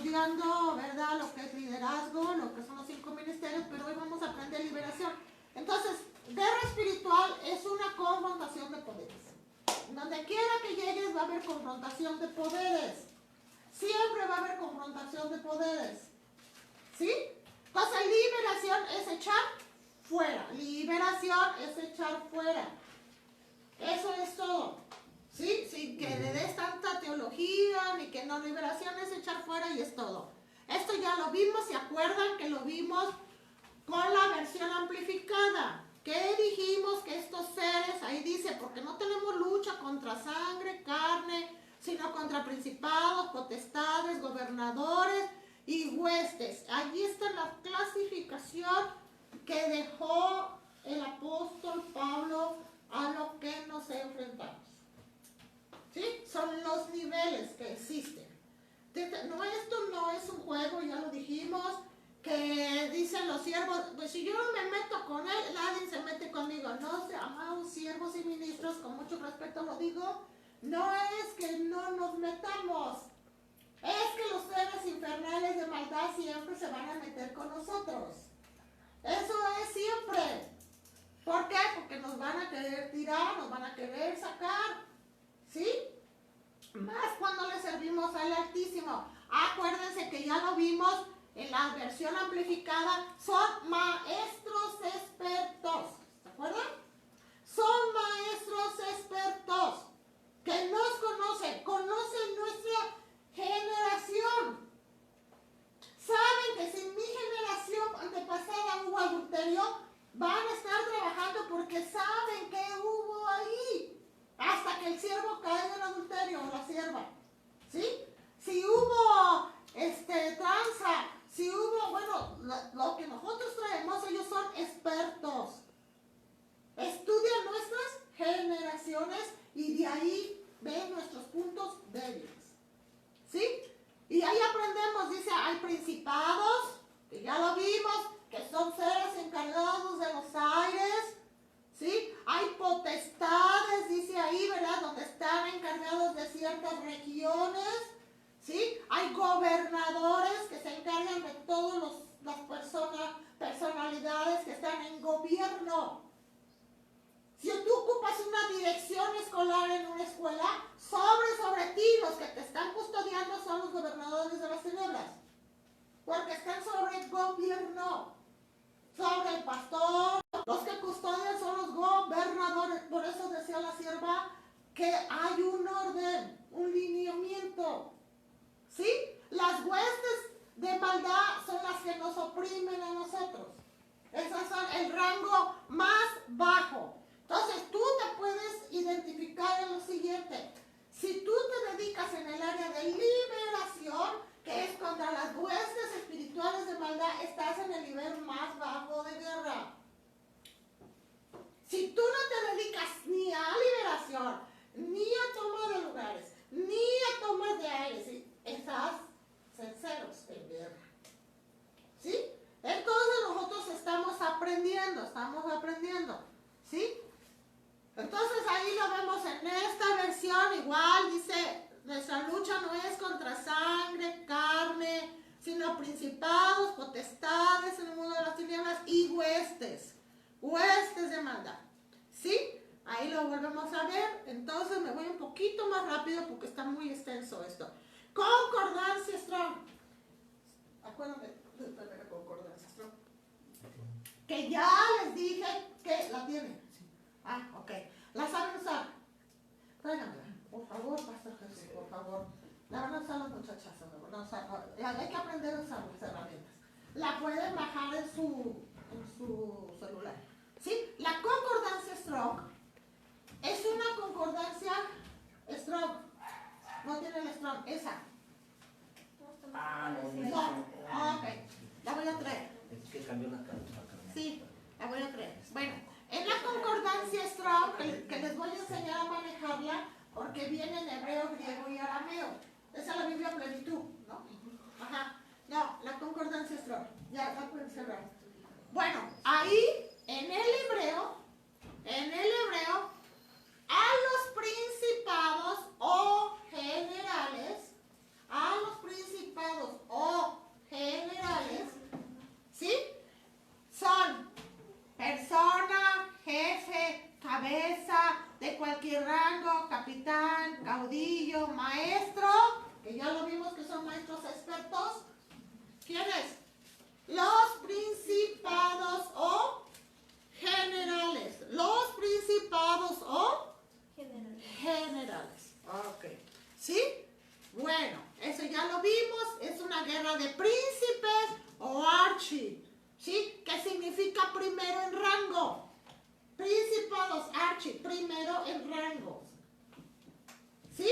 estudiando, ¿verdad? Lo que es liderazgo, lo que son los 5 ministerios, pero hoy vamos a aprender liberación. Entonces, guerra espiritual es una confrontación de poderes. Donde quiera que llegues va a haber confrontación de poderes. Siempre va a haber confrontación de poderes. ¿Sí? Entonces, liberación es echar fuera. Liberación es echar fuera. Eso es todo. ¿Sí? Sin que le des tanta teología, ni que no, liberación es echar fuera y es todo. Esto ya lo vimos, ¿se acuerdan que lo vimos con la versión amplificada? ¿Qué dijimos? Que estos seres, ahí dice, porque no tenemos lucha contra sangre, carne, sino contra principados, potestades, gobernadores y huestes. Allí está la clasificación que dejó el apóstol Pablo a lo que nos enfrentamos. ¿Sí? Son los niveles que existen. No, esto no es un juego, ya lo dijimos, que dicen los siervos, pues si yo no me meto con él, nadie se mete conmigo. No, amados siervos y ministros, con mucho respeto lo digo, no es que no nos metamos, es que los seres infernales de maldad siempre se van a meter con nosotros. Eso es siempre. ¿Por qué? Porque nos van a querer tirar, nos van a querer sacar. ¿Sí? Más cuando le servimos al Altísimo. Acuérdense que ya lo vimos en la versión amplificada. Son maestros expertos. ¿Se acuerdan? Son maestros expertos que nos conocen nuestra generación. Saben que si en mi generación antepasada hubo adulterio, van a estar trabajando porque saben que hubo ahí. Hasta que el siervo cae en el adulterio o la sierva. ¿Sí? Si hubo tranza, si hubo, bueno, lo que nosotros traemos, ellos son expertos. Estudian nuestras generaciones y de ahí ven nuestros puntos débiles. ¿Sí? Y ahí aprendemos, dice, hay principados, que ya lo vimos, que son seres encargados de los aires. ¿Sí? Hay potestades, dice ahí, ¿verdad? Donde están encargados de ciertas regiones. ¿Sí? Hay gobernadores que se encargan de todas las personalidades que están en gobierno. Si tú ocupas una dirección escolar en una escuela, sobre ti, los que te están custodiando son los gobernadores de las tinieblas. Porque están sobre el gobierno, sobre el pastor. Los que custodian son los gobernadores. Por eso decía la sierva que hay un orden, un lineamiento. ¿Sí? Las huestes de maldad son las que nos oprimen a nosotros. Esas son el rango más bajo. Entonces tú te puedes identificar en lo siguiente. Si tú te dedicas en el área de liberación, que es contra las huestes espirituales de maldad, estás en el nivel más bajo de guerra. Si tú no te dedicas ni a liberación, ni a toma de lugares, ni a tomas de aire, ¿sí? Estás sinceros en guerra. ¿Sí? Entonces nosotros estamos aprendiendo, ¿sí? Entonces ahí lo vemos en esta versión, igual dice, nuestra lucha no es contra sangre, carne, sino principados, potestades en el mundo de las tinieblas y huestes de maldad. ¿Sí? Ahí lo volvemos a ver. Entonces me voy un poquito más rápido porque está muy extenso esto. Concordancia strong. Acuérdense de la concordancia strong. Que ya les dije que la tienen. Ah, ok. ¿La saben usar? Tráiganmela, por favor, Pastor Jesús, por favor. La van a usar las muchachas, hay que aprender a usar las herramientas. La pueden bajar en su celular. ¿Sí? La concordancia strong es una concordancia strong. No tiene el strong, esa. No, ok. La voy a traer. Es que cambió la cara. Sí, la voy a traer. Bueno, en la concordancia strong, que les voy a enseñar a manejarla, porque viene en hebreo, griego y arameo. Esa es la Biblia plenitud, ¿no? Ajá. No, la concordancia strong. Ya, la pueden cerrar. Bueno, ahí, en el hebreo, a los principados o generales, a los principados o colegio maestro, que ya lo vimos que son maestros expertos. ¿Quiénes? Los principados o generales. Los principados o generales. Ok. ¿Sí? Bueno, eso ya lo vimos. Es una guerra de príncipes o archi. ¿Sí? ¿Qué significa primero en rango? Principados, archi, primero en rango. ¿Sí?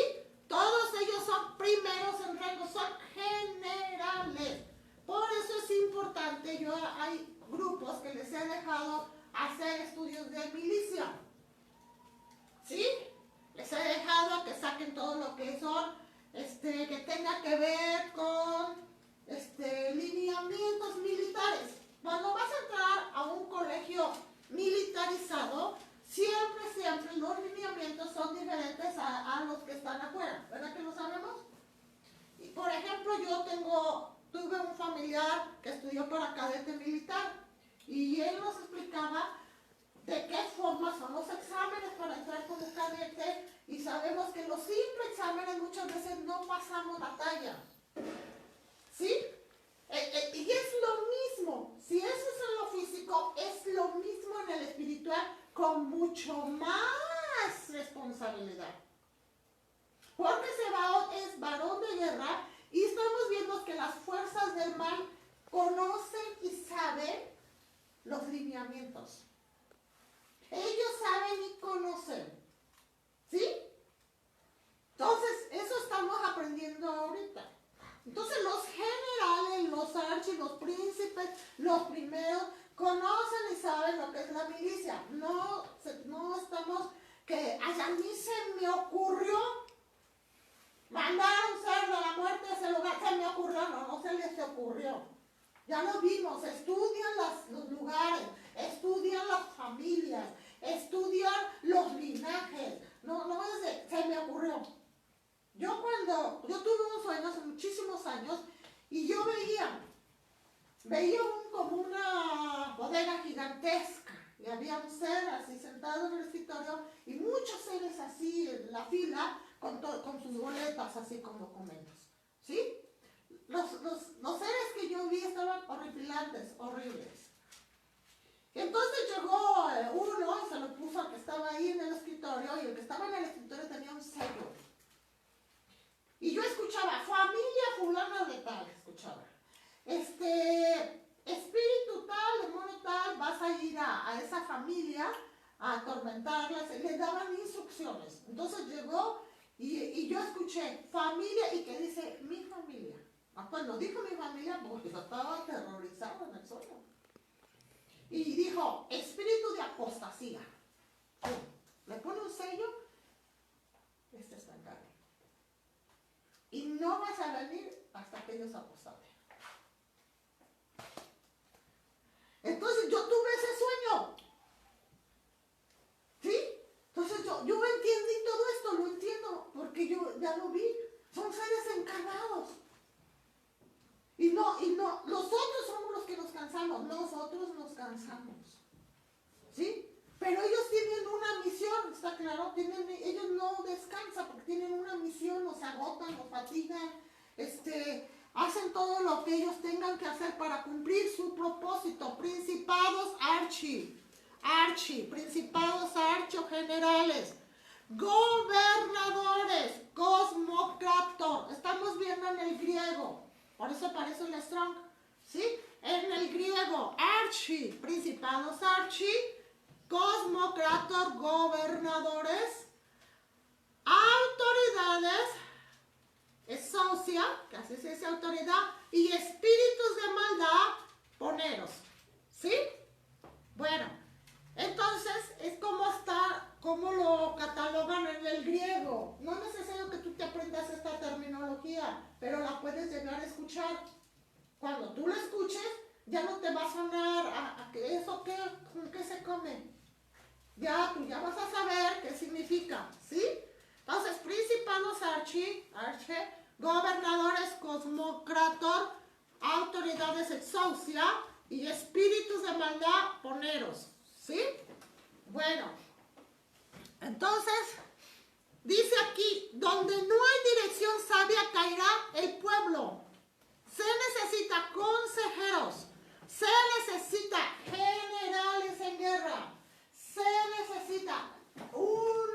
Todos ellos son primeros en rango, son generales. Por eso es importante, hay grupos que les he dejado hacer estudios de milicia. ¿Sí? Les he dejado que saquen todo lo que son, que tenga que ver con lineamientos militares. Cuando vas a entrar a un colegio militarizado, siempre los lineamientos son diferentes a los que están afuera. ¿Verdad que lo sabemos? Y por ejemplo, tuve un familiar que estudió para cadete militar y él nos explicaba de qué forma son los exámenes para entrar como cadete y sabemos que los simples exámenes muchas veces no pasamos la talla. ¿Sí? Y es lo mismo, si eso es en lo físico, es lo mismo en el espiritual con mucho más responsabilidad. Porque es varón de guerra y estamos viendo que las fuerzas del mal conocen y saben los lineamientos. Ellos saben y conocen. ¿Sí? Entonces, eso estamos aprendiendo ahorita. Entonces, los generales, los archis, los príncipes, los primeros, conocen y saben lo que es la milicia. No estamos que a mí se me ocurrió mandar a un cerdo a la muerte a ese lugar. Se me ocurrió, no se les ocurrió. Ya lo vimos, estudian los lugares, estudian las familias, estudian los linajes. No es de, se me ocurrió. Yo tuve un sueño hace muchísimos años y yo veía como una bodega gigantesca y había un ser así sentado en el escritorio y muchos seres así en la fila con sus boletas así con documentos. ¿Sí? Los seres que yo vi estaban horripilantes, horribles. Y entonces llegó uno y se lo puso al que estaba ahí en el escritorio y el que estaba en el escritorio tenía un sello. Y yo escuchaba, familia fulana de tal, escuchaba. Espíritu tal, demonio tal, vas a ir a esa familia a atormentarlas. Le daban instrucciones. Entonces llegó y yo escuché, familia, y que dice, mi familia. Cuando dijo mi familia, pues yo estaba aterrorizado en el sueño. Y dijo, espíritu de apostasía. Le pone un sello, está en carne. Y no vas a venir hasta que ellos apostaten. Entonces yo tuve ese sueño. ¿Sí? Entonces yo entendí todo esto, lo entiendo, porque yo ya lo vi. Son seres encarnados. Y no, nosotros somos los que nos cansamos, nosotros nos cansamos. ¿Sí? Pero ellos tienen una misión, ¿está claro? Ellos no descansan porque tienen una misión, nos agotan, nos fatigan, hacen todo lo que ellos tengan que hacer para cumplir su propósito. Principados principados generales, gobernadores, cosmocrator. Estamos viendo en el griego. Por eso aparece el strong, ¿sí? En el griego, principados cosmocrator, gobernadores, autoridades, exousia, que así se dice autoridad, y espíritus de maldad, poneros, ¿sí? Bueno, entonces es como lo catalogan en el griego. No es necesario que tú te aprendas esta terminología, pero la puedes llegar a escuchar. Cuando tú la escuches, ya no te va a sonar a que eso con qué se come. Tú ya vas a saber qué significa, ¿sí? Entonces, principados gobernadores cosmocrator, autoridades exousia y espíritus de maldad, poneros, ¿sí? Bueno, entonces, Dice aquí, donde no hay dirección sabia caerá el pueblo. Se necesita consejeros, se necesita generales en guerra, se necesita un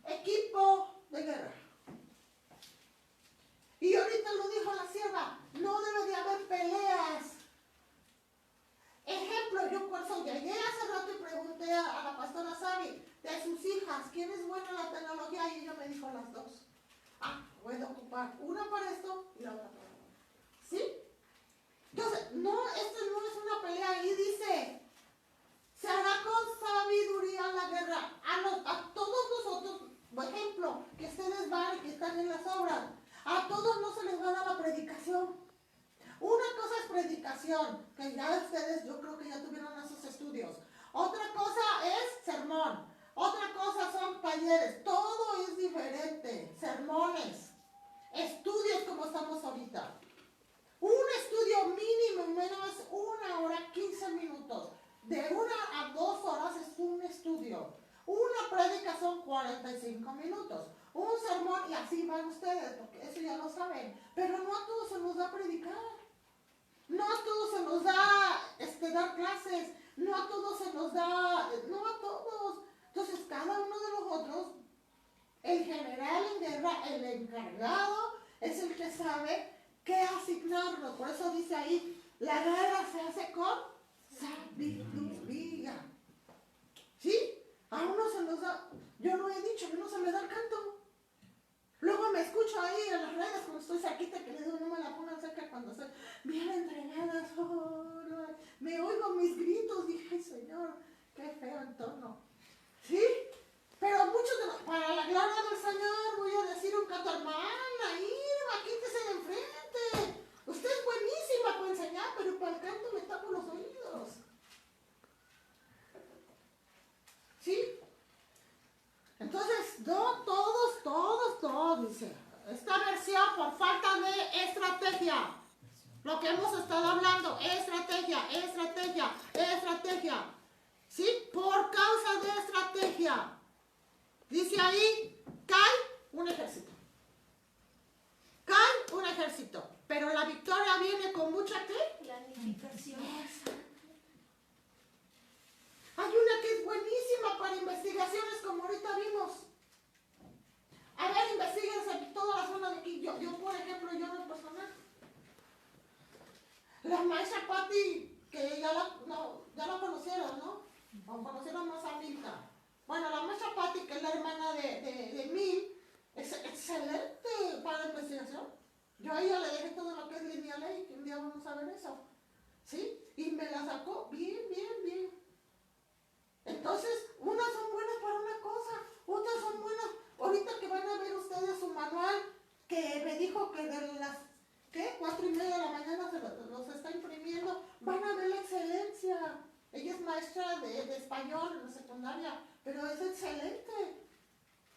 equipo de guerra. Y ahorita lo dijo la sierva, no debe de haber peleas. Ejemplo, yo por eso llegué hace rato y pregunté a la pastora Sabi de sus hijas, ¿quién es buena en la tecnología? Y ella me dijo las dos. Voy a ocupar una para esto y la otra para esto. ¿Sí? Entonces, no, esto no es una pelea. Y dice, se hará con sabiduría la guerra. A todos nosotros, por ejemplo, que ustedes van y que están en las obras, a todos no se les va a dar la predicación. Una cosa es predicación, que ya ustedes, yo creo que ya tuvieron esos estudios. Otra cosa es sermón. Otra cosa son talleres. Todo es diferente. Sermones, estudios como estamos ahorita. Un estudio mínimo, menos 1 hora, 15 minutos. De 1 a 2 horas es un estudio. Una prédica son 45 minutos. Un sermón, y así van ustedes, porque eso ya lo saben. Pero no a todos se nos da predicar. No a todos se nos da dar clases. No a todos se nos da, no a todos. Entonces, cada uno de nosotros, el general en guerra, el encargado, es el que sabe qué asignarnos. Por eso dice ahí, la guerra se hace con sabiduría. ¿Sí? A uno se nos da, yo lo he dicho, a uno se me da el canto. Luego me escucho ahí en las redes cuando estoy cerquita, que le digo, no me la pongan cerca cuando estoy bien entregada. Me oigo mis gritos, dije, ay Señor, qué feo entorno. ¿Sí? Pero muchos para la gloria del Señor voy a decir un canto, hermana, Irma, quítese de enfrente. Usted es buenísima para enseñar, pero para el canto me tapo los oídos. ¿Sí? Entonces, no, todos, dice. Esta versión por falta de estrategia. Lo que hemos estado hablando, estrategia. ¿Sí? Por causa de estrategia. Dice ahí, cae un ejército. Pero la victoria viene con mucha ¿qué? Planificación. Hay una que es buenísima para investigaciones, como ahorita vimos. A ver, investiguense toda la zona de aquí. Yo por ejemplo, yo en lo personal. La maestra Patti, que ya la conocieron, ¿no? O conocieron más a Milka. Bueno, la maestra Patti, que es la hermana de Mil, es excelente para la investigación. Yo a ella le dejé todo lo que es lineal y que un día vamos a ver eso. ¿Sí? Y me la sacó bien. Entonces, unas son buenas para una cosa, otras son buenas. Ahorita que van a ver ustedes su manual, que me dijo que de las 4:30 de la mañana se los está imprimiendo, van a ver la excelencia. Ella es maestra de español en la secundaria, pero es excelente.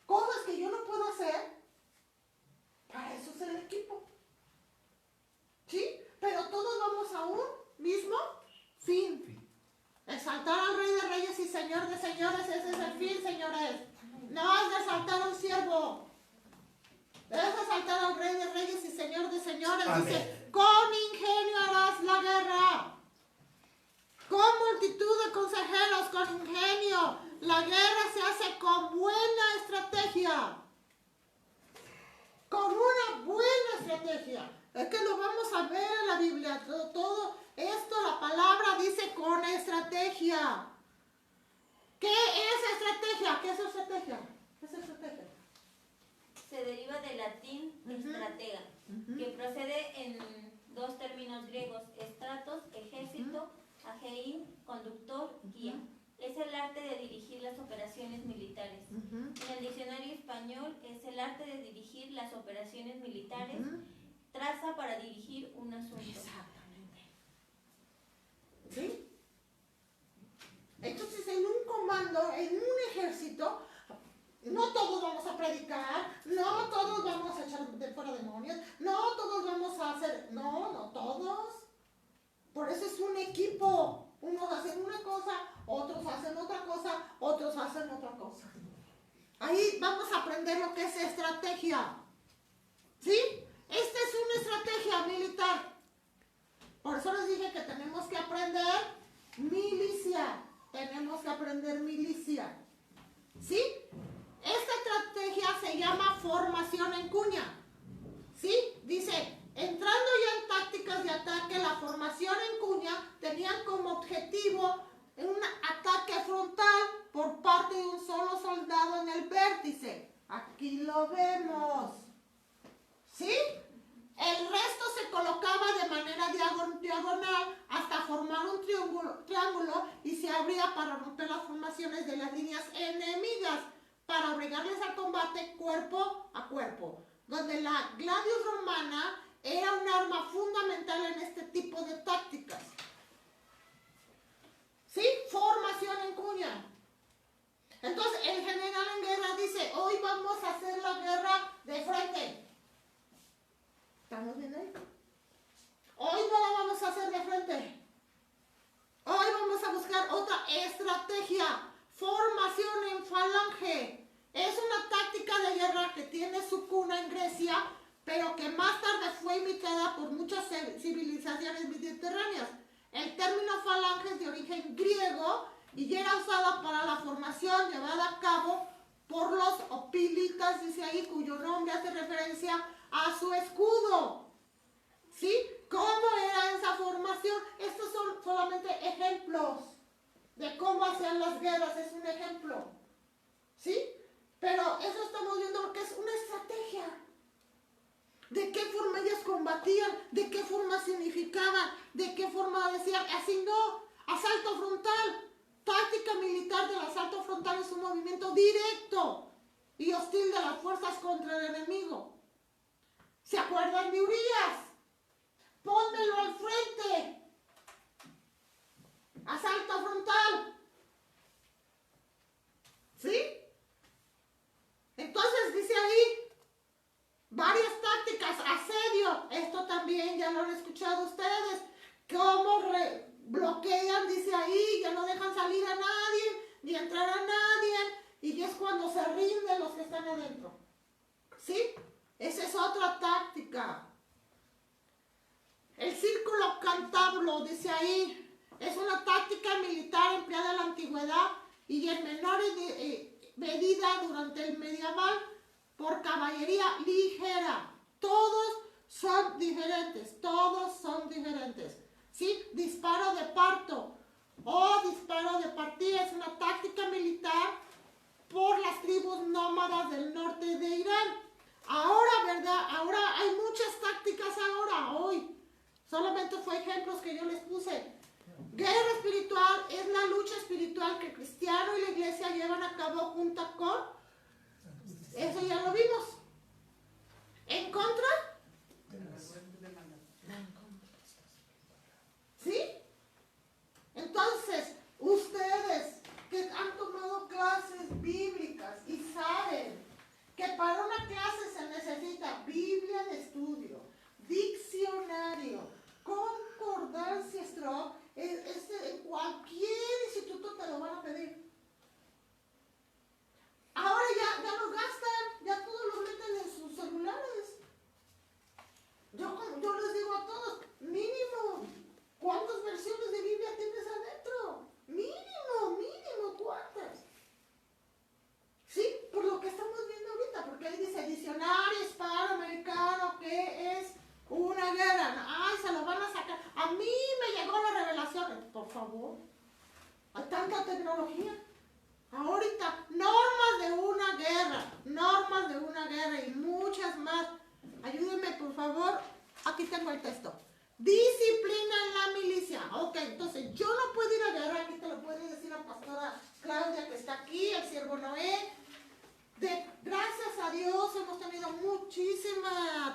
Cosas que yo no puedo hacer, para eso es el equipo. ¿Sí? Pero todos vamos a un mismo fin. Exaltar al Rey de Reyes y Señor de Señores, ese es el fin, señores. No es de exaltar a un siervo. Es exaltar al Rey de Reyes y Señor de Señores. Amén. Dice, con ingenio harás la guerra. Con multitud de consejeros, con ingenio. La guerra se hace con buena estrategia. Con una buena estrategia. Es que lo vamos a ver en la Biblia. Todo esto, la palabra dice con estrategia. ¿Qué es estrategia? ¿Qué es estrategia? ¿Qué es estrategia? Se deriva del latín estratega, que procede en dos términos griegos, estratos, ejército, agein, conductor, guía. Es el arte de dirigir las operaciones militares. En el diccionario español es el arte de dirigir las operaciones militares, traza para dirigir un asunto. Exactamente. ¿Sí? Entonces, en un comando, en un ejército, no todos vamos a predicar, no todos vamos a echar de fuera demonios, no todos vamos a hacer, no todos. Por eso es un equipo. Unos hacen una cosa, otros hacen otra cosa, otros hacen otra cosa. Ahí vamos a aprender lo que es estrategia. ¿Sí? Esta es una estrategia militar. Por eso les dije que tenemos que aprender milicia. Tenemos que aprender milicia. ¿Sí? Esta estrategia se llama formación en cuña. ¿Sí? Dice, entrando ya en tácticas de ataque, la formación en cuña tenían como objetivo un ataque frontal por parte de un solo soldado en el vértice. Aquí lo vemos. ¿Sí? El resto se colocaba de manera diagonal hasta formar un triángulo y se abría para romper las formaciones de las líneas enemigas para obligarles al combate cuerpo a cuerpo, donde la gladius romana era un arma fundamental en este tipo de tácticas. ¿Sí? Formación en cuña. Entonces el general en guerra dice, hoy vamos a hacer la guerra de frente. ¿Estamos viendo ahí? Hoy no la vamos a hacer de frente. Hoy vamos a buscar otra estrategia. Formación en falange. Es una táctica de guerra que tiene su cuna en Grecia, pero que más tarde fue imitada por muchas civilizaciones mediterráneas. El término falange es de origen griego y era usada para la formación llevada a cabo por los opilitas, dice ahí, cuyo nombre hace referencia a su escudo. ¿Sí? ¿Cómo era esa formación? Estos son solamente ejemplos de cómo hacían las guerras, es un ejemplo. ¿Sí? Pero eso estamos viendo porque es una estrategia. ¿De qué forma ellos combatían? ¿De qué forma significaban? ¿De qué forma decían? Así no, asalto frontal. Táctica militar del asalto frontal es un movimiento directo y hostil de las fuerzas contra el enemigo. ¿Se acuerdan de Urias? Pónmelo al frente. Asalto frontal. ¿Sí? Entonces dice ahí varias tácticas. Asedio. Esto también ya lo han escuchado ustedes. ¿Cómo bloquean? Dice ahí, ya no dejan salir a nadie, ni entrar a nadie. Y es cuando se rinden los que están adentro. ¿Sí? Esa es otra táctica. El círculo cantablo, dice ahí, es una táctica militar empleada en la antigüedad y en menor medida durante el medieval por caballería ligera. Todos son diferentes, ¿sí? Disparo de parto o disparo de partida es una táctica militar por las tribus nómadas del norte de Irán. Ahora, ¿verdad? Ahora hay muchas tácticas hoy. Solamente fue ejemplos que yo les puse. Guerra espiritual es la lucha espiritual que el cristiano y la iglesia llevan a cabo junto con... Eso ya lo vimos. ¿En contra? ¿Sí? Entonces, ustedes que han tomado clases bíblicas y saben que para una clase se necesita Biblia de estudio, diccionario, concordancia Strong, en cualquier instituto te lo van a pedir. Ahora ya lo gastan, ya todos lo meten en sus celulares. Yo les digo a todos, mínimo, ¿cuántas versiones de Biblia tienes adentro? Mínimo, ¿cuántas? Sí, por lo que estamos viendo ahorita, porque ahí dice diccionario hispanoamericano, que es una guerra. Ay, se lo van a sacar. A mí me llegó la revelación. Por favor, hay tanta tecnología. Ahorita, normas de una guerra y muchas más. Ayúdenme, por favor. Aquí tengo el texto. Disciplina en la milicia. Ok, entonces yo no puedo ir a guerra. Aquí te lo puede decir la pastora Claudia, que está aquí, el siervo Noé. Gracias a Dios hemos tenido muchísimo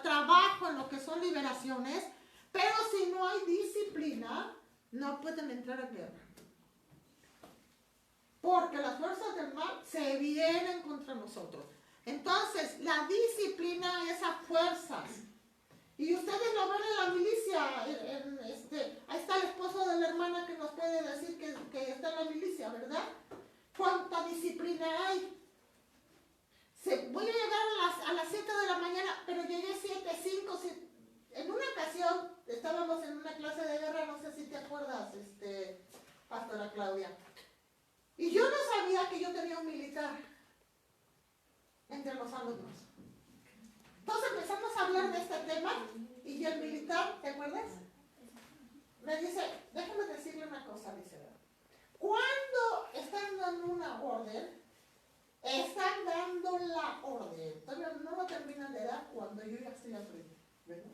trabajo en lo que son liberaciones, pero si no hay disciplina, no pueden entrar a guerra. Porque las fuerzas del mal se vienen contra nosotros. Entonces, la disciplina es a fuerzas. Y ustedes lo ven en la milicia. Ahí está el esposo de la hermana que nos puede decir que está en la milicia, ¿verdad? ¿Cuánta disciplina hay? voy a llegar a las 7 de la mañana, pero llegué 7, 5, 7. En una ocasión estábamos en una clase de guerra, no sé si te acuerdas, Pastora Claudia. Y yo no sabía que yo tenía un militar entre los alumnos. Entonces empezamos a hablar de este tema y el militar, ¿te acuerdas? Me dice, déjame decirle una cosa, dice, cuando están dando una orden, están dando la orden. Todavía no lo terminan de dar cuando yo ya estoy al frente, ¿verdad?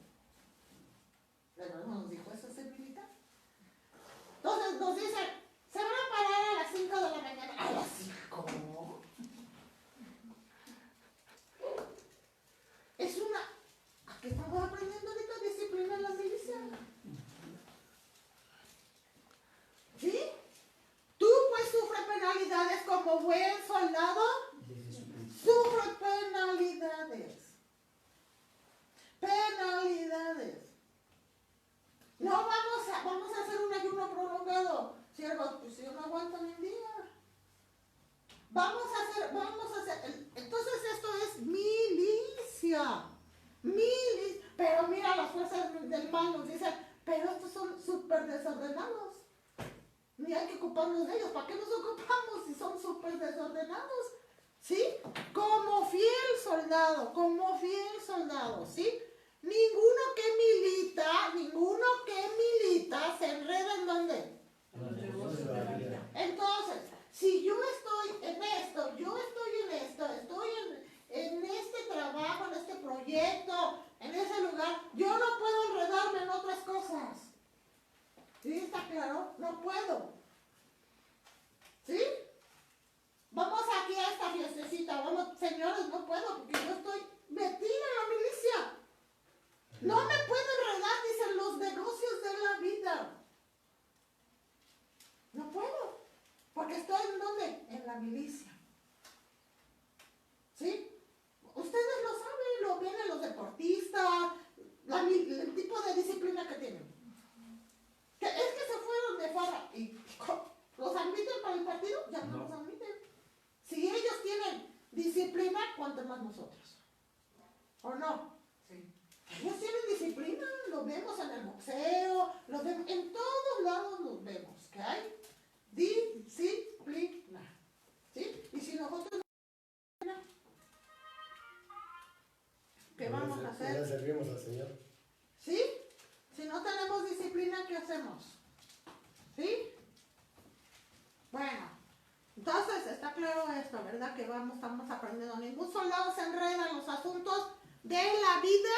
Pero no nos dijo, eso es el militar. Entonces nos dicen, se van a parar a las 5 de la mañana. ¿A las 5? Es una... ¿A qué estamos aprendiendo ahorita? Disciplina en la milicia. ¿Sí? Tú pues sufres penalidades como buen soldado. Sufre penalidades. Penalidades. No vamos a hacer un ayuno prolongado. Siervo, pues yo no aguanto ni un día. Vamos a hacer. Entonces esto es milicia. Pero mira, las fuerzas del mal nos dicen, pero estos son súper desordenados. Ni hay que ocuparnos de ellos. ¿Para qué nos ocupamos si son súper desordenados? ¿Sí? Como fiel soldado, ¿sí? Ninguno que milita se enreda ¿en dónde? Entonces, si yo estoy en esto, estoy en este trabajo, en este proyecto, en ese lugar, yo no puedo enredarme en otras cosas. ¿Sí? ¿Está claro? No puedo. ¿Sí? Vamos aquí a esta fiestecita, vamos, señores, no puedo porque yo estoy metida en la milicia. No me puedo enredar, dicen, los negocios de la vida. No puedo, porque estoy en ¿dónde? En la milicia. ¿Sí? Ustedes lo saben, lo vienen los deportistas, el tipo de disciplina que tienen. Que es que se fueron de farra y los admiten para el partido, ya no los admiten. Si ellos tienen disciplina, ¿cuánto más nosotros? ¿O no? Sí. Ellos tienen disciplina, lo vemos en el boxeo, lo vemos, en todos lados los vemos, que hay disciplina. ¿Sí? Y si nosotros no, ¿qué vamos a hacer? Le servimos al Señor. ¿Sí? Si no tenemos disciplina, ¿qué hacemos? ¿Sí? Bueno, entonces está claro esto, ¿verdad? Que estamos aprendiendo. Ningún soldado se enreda en los asuntos de la vida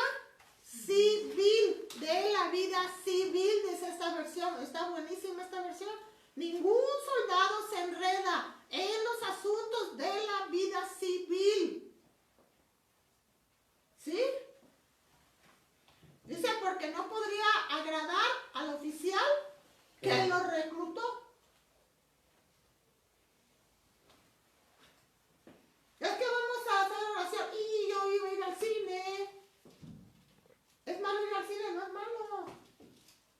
civil. De la vida civil, dice esta versión. Está buenísima esta versión. Ningún soldado se enreda en los asuntos de la vida civil. ¿Sí? Dice, porque no podría agradar al oficial que lo reclutó. Es que vamos a hacer oración y yo iba a ir al cine. ¿Es malo ir al cine? No es malo.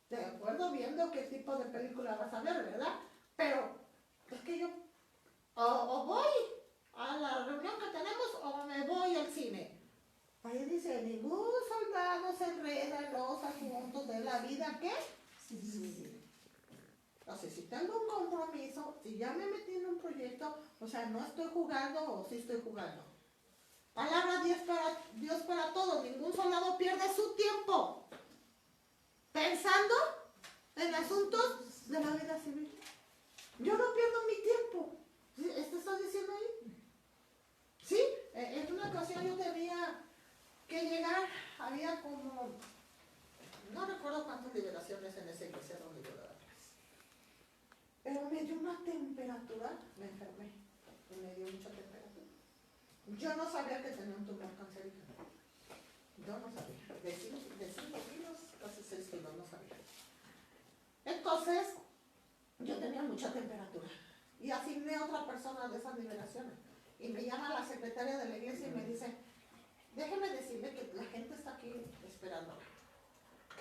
De acuerdo, viendo qué tipo de película vas a ver, ¿verdad? Pero es que yo o voy a la reunión que tenemos o me voy al cine. Ahí dice, ningún soldado se enreda en los asuntos de la vida, ¿qué? Sí. Entonces, si tengo un compromiso, si ya me metí en un proyecto, o sea, no estoy jugando o sí estoy jugando. Palabra Dios para todos. Ningún soldado pierde su tiempo pensando en asuntos de la vida civil. Yo no pierdo mi tiempo. ¿Sí? ¿Esto está diciendo ahí? Sí, en una ocasión yo tenía que llegar, había como, no recuerdo cuántas liberaciones en esa iglesia donde yo daba clases. Pero me dio una temperatura, me enfermé, y me dio mucha temperatura. Yo no sabía que tenía un tumor cancerígeno. Yo no sabía. De 5 kilos, casi 6 kilos, no sabía. Entonces, yo tenía mucha temperatura. Y asigné a otra persona de esas liberaciones. Y me llama la secretaria de la iglesia y me dice, déjeme decirle que la gente está aquí esperando.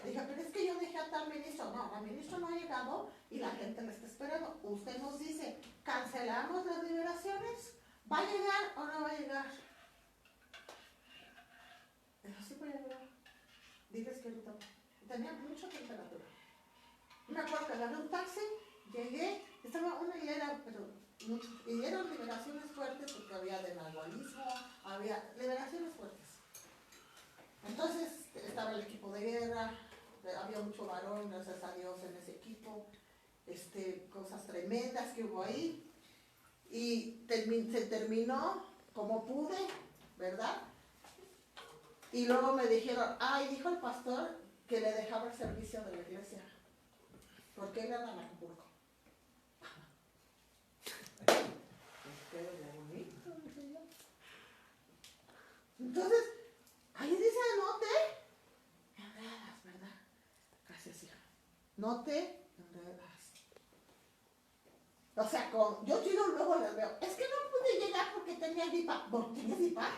Dije, pero es que yo dejé a tal ministro. No, el ministro no ha llegado y la gente le está esperando. Usted nos dice, ¿cancelamos las liberaciones? ¿Va a llegar o no va a llegar? voy a llevar. Diles que ahorita. Tenía mucha temperatura. Me acuerdo que agarré un taxi, llegué, estaba una hilera, pero mucho, y eran liberaciones fuertes porque había de nahualismo, había liberaciones fuertes. Entonces estaba el equipo de guerra, había mucho varón, gracias a Dios, en ese equipo, cosas tremendas que hubo ahí, y se terminó como pude, ¿verdad? Y luego me dijeron, dijo el pastor que le dejaba el servicio de la iglesia, porque él era en Acapulco. Entonces, ahí dice, no te enredas, ¿verdad? Gracias, hija. No te enredas. O sea, yo luego les veo, es que no pude llegar porque tenía gripa. ¿Por qué tienes gripa?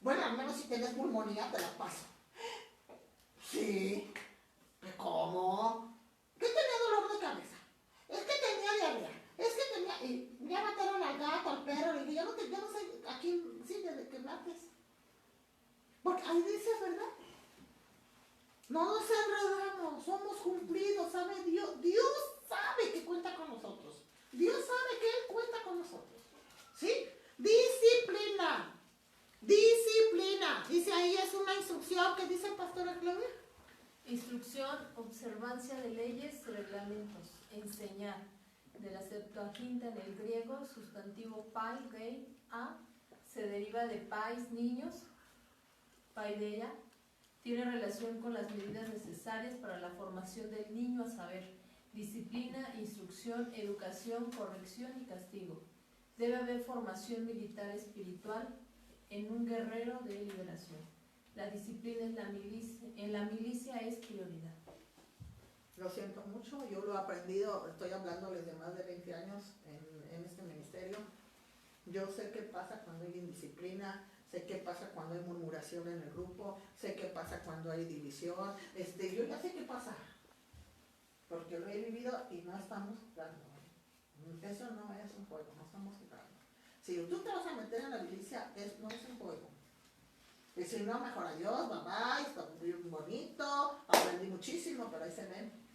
Bueno, al menos si tienes pulmonía te la paso. Sí. ¿Cómo? ¿Qué tenía dolor de cabeza? Es que tenía diarrea. Es que tenía... Y ya mataron al gato, al perro. Le dije, yo no sé a quién sigue de que mates. Porque ahí dice, ¿verdad? No nos enredamos, somos cumplidos, ¿sabe Dios? Dios sabe que cuenta con nosotros. Dios sabe que Él cuenta con nosotros. ¿Sí? Disciplina. Disciplina. Dice ahí, es una instrucción que dice Pastora Claudia. Instrucción, observancia de leyes y reglamentos. Enseñar. De la Septuaginta en el griego, sustantivo pai, gay, a, se deriva de pais, niños, paideia, tiene relación con las medidas necesarias para la formación del niño, a saber, disciplina, instrucción, educación, corrección y castigo. Debe haber formación militar espiritual en un guerrero de liberación. La disciplina en la milicia es prioridad. Lo siento mucho, yo lo he aprendido, estoy hablándoles de más de 20 años en este ministerio. Yo sé qué pasa cuando hay indisciplina, sé qué pasa cuando hay murmuración en el grupo, sé qué pasa cuando hay división, yo ya sé qué pasa, porque lo he vivido y no estamos jugando. Eso no es un juego, no estamos jugando. Si tú te vas a meter en la milicia, no es un juego. Y si no, mejor adiós, bye bye, está muy bonito, aprendí muchísimo, pero ahí se ven.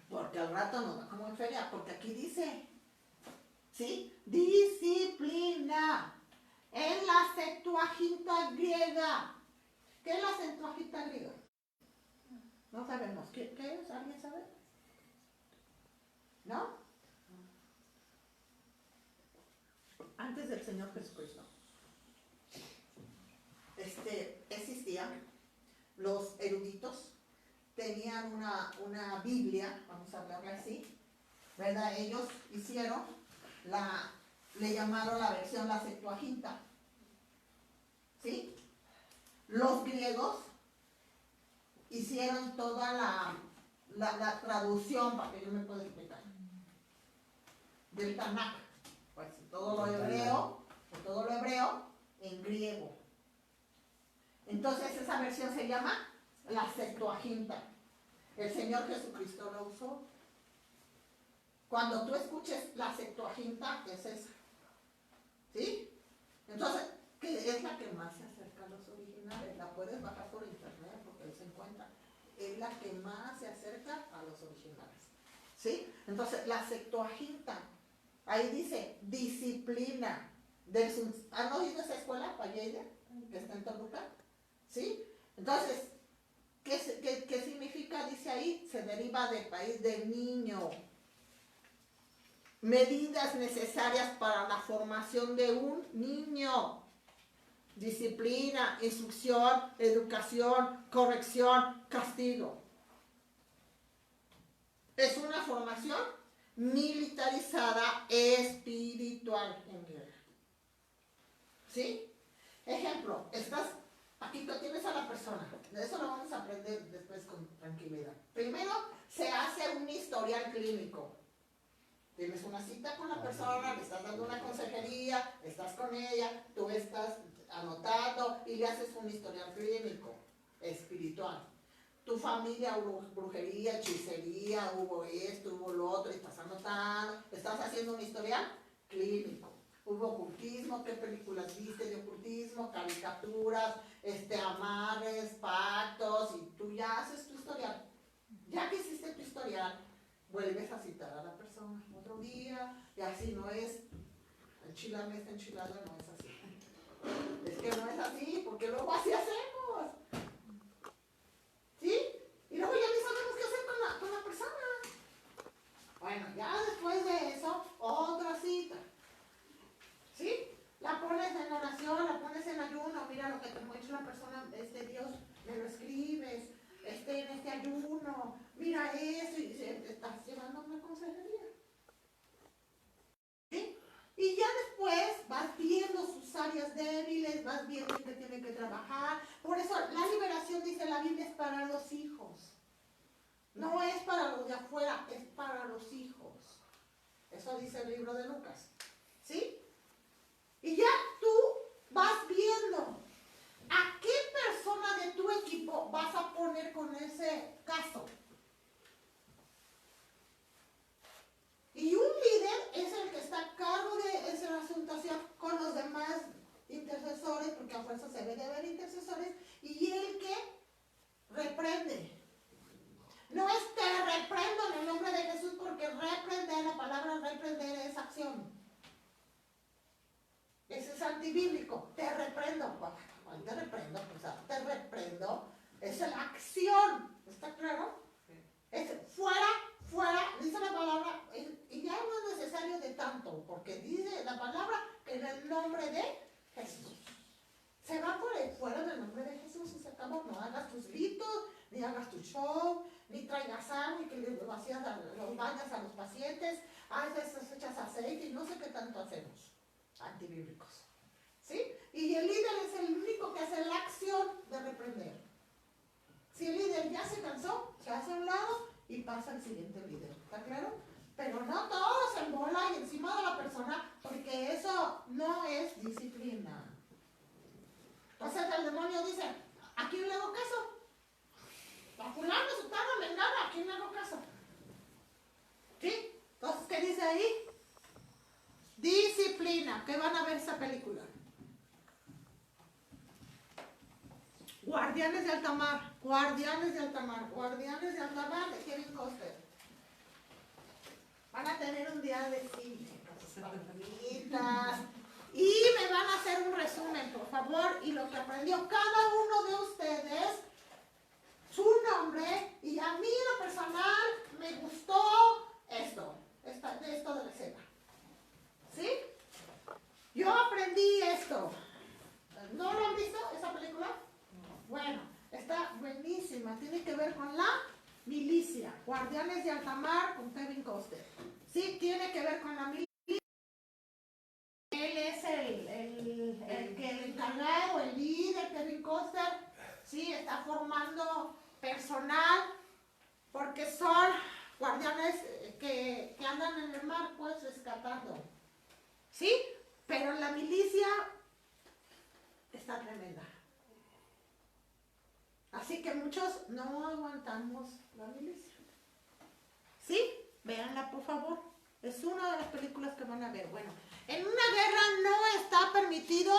Porque al rato nos va como en feria, porque aquí dice, ¿sí? Disciplina. En la Septuaginta griega. ¿Qué es la Septuaginta griega? No sabemos. ¿Qué es? ¿Alguien sabe? ¿No? Antes del Señor Jesucristo. Existían los eruditos, tenían una Biblia, vamos a hablarle así, ¿verdad? Ellos hicieron le llamaron la versión la Septuaginta, ¿sí? Los griegos hicieron toda la traducción, para que yo me pueda explicar, del Tanakh, pues todo lo hebreo en griego. Entonces esa versión se llama la Septuaginta. El Señor Jesucristo lo usó. Cuando tú escuches la Septuaginta, es esa. ¿Sí? Entonces, ¿qué es la que más se acerca a los originales? La puedes bajar por internet porque ahí se encuentra. Es la que más se acerca a los originales. ¿Sí? Entonces, la Septuaginta, ahí dice disciplina. ¿Han oído esa escuela, Palleida, que está en Toluca? ¿Sí? Entonces, ¿qué significa? Dice ahí, se deriva del país del niño. Medidas necesarias para la formación de un niño. Disciplina, instrucción, educación, corrección, castigo. Es una formación militarizada espiritual en guerra. ¿Sí? Ejemplo, aquí tienes a la persona. De eso lo vamos a aprender después con tranquilidad. Primero, se hace un historial clínico. Tienes una cita con la persona, le estás dando una consejería, estás con ella, tú estás anotando y le haces un historial clínico, espiritual. Tu familia hubo brujería, hechicería, hubo esto, hubo lo otro, y estás anotando, estás haciendo un historial clínico. hubo ocultismo, qué películas viste de ocultismo, caricaturas, amarres, pactos, y tú ya haces tu historial. Ya que hiciste tu historial, vuelves a citar a la persona otro día, y así no es, enchilame esta enchilada, no es así. Es que no es así, porque luego así hacemos. ¿Sí? Y luego ya ni sabemos qué hacer con la persona. Bueno, ya después de eso, otra cita. ¿Sí? La pones en oración, la pones en ayuno, mira lo que te muestra la persona, Dios, me lo escribes, en este ayuno, mira eso, y estás llevando una consejería. ¿Sí? Y ya después vas viendo sus áreas débiles, vas viendo que tienen que trabajar. Por eso la liberación, dice la Biblia, es para los hijos. No es para los de afuera, es para los hijos. Eso dice el libro de Lucas. ¿Sí? Y ya tú vas viendo a qué persona de tu equipo vas a poner con ese caso. Y un líder es el que está a cargo de esa asuntación con los demás intercesores, porque a fuerza se debe de haber intercesores, y el que reprende. No es te reprendo en el nombre de Jesús, porque reprender, la palabra reprender es acción. Ese es antibíblico. Te reprendo. ¿Cuál te reprendo? O sea, te reprendo. Es la acción. ¿Está claro? Es fuera, dice la palabra, y ya no es necesario de tanto, porque dice la palabra en el nombre de Jesús. Se va por el fuera del nombre de Jesús y se acabó. No hagas tus gritos, ni hagas tu show, ni traigas sangre, que le vacías los bañas a los pacientes, haces echas aceite y no sé qué tanto hacemos. Antibíblicos. ¿Sí? Y el líder es el único que hace la acción de reprender. Si el líder ya se cansó, se hace a un lado y pasa al siguiente líder. ¿Está claro? Pero no todos en bola y encima de la persona, porque eso no es disciplina. Entonces el demonio dice, ¿a quién le hago caso? A fulano, sutano, mengana, ¿a quién le hago caso? ¿Sí? Entonces, ¿qué dice ahí? Disciplina. ¿Qué van a ver esa película? Guardianes de Alta Mar. Guardianes de Alta Mar. Guardianes de Alta Mar de Kevin Costner. Van a tener un día de cine con sus palomitas. Y me van a hacer un resumen, por favor. Y lo que aprendió cada uno de ustedes, su nombre. Y a mí, en lo personal, me gustó esto de la escena. ¿Sí? Yo aprendí esto. ¿No lo han visto, esa película? Bueno, está buenísima. Tiene que ver con la milicia. Guardianes de Alta Mar con Kevin Costner. Sí, tiene que ver con la milicia. Él es el encargado, el líder, Kevin Costner. Sí, está formando personal porque son guardianes que andan en el mar, pues, rescatando. ¿Sí? Pero la milicia está tremenda. Así que muchos no aguantamos la milicia. ¿Sí? Véanla, por favor. Es una de las películas que van a ver. Bueno, en una guerra no está permitido,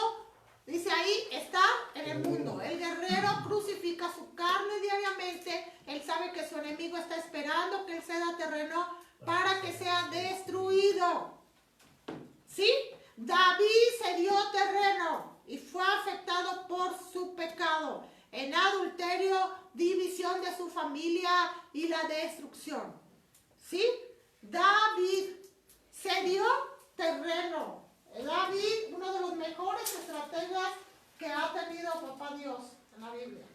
dice ahí, está en el mundo. El guerrero crucifica su carne diariamente. Él sabe que su enemigo está esperando que él ceda terreno para que sea destruido. ¿Sí? David se dio terreno y fue afectado por su pecado. En adulterio, división de su familia y la destrucción. ¿Sí? David se dio terreno. David, uno de los mejores estrategas que ha tenido papá Dios en la Biblia.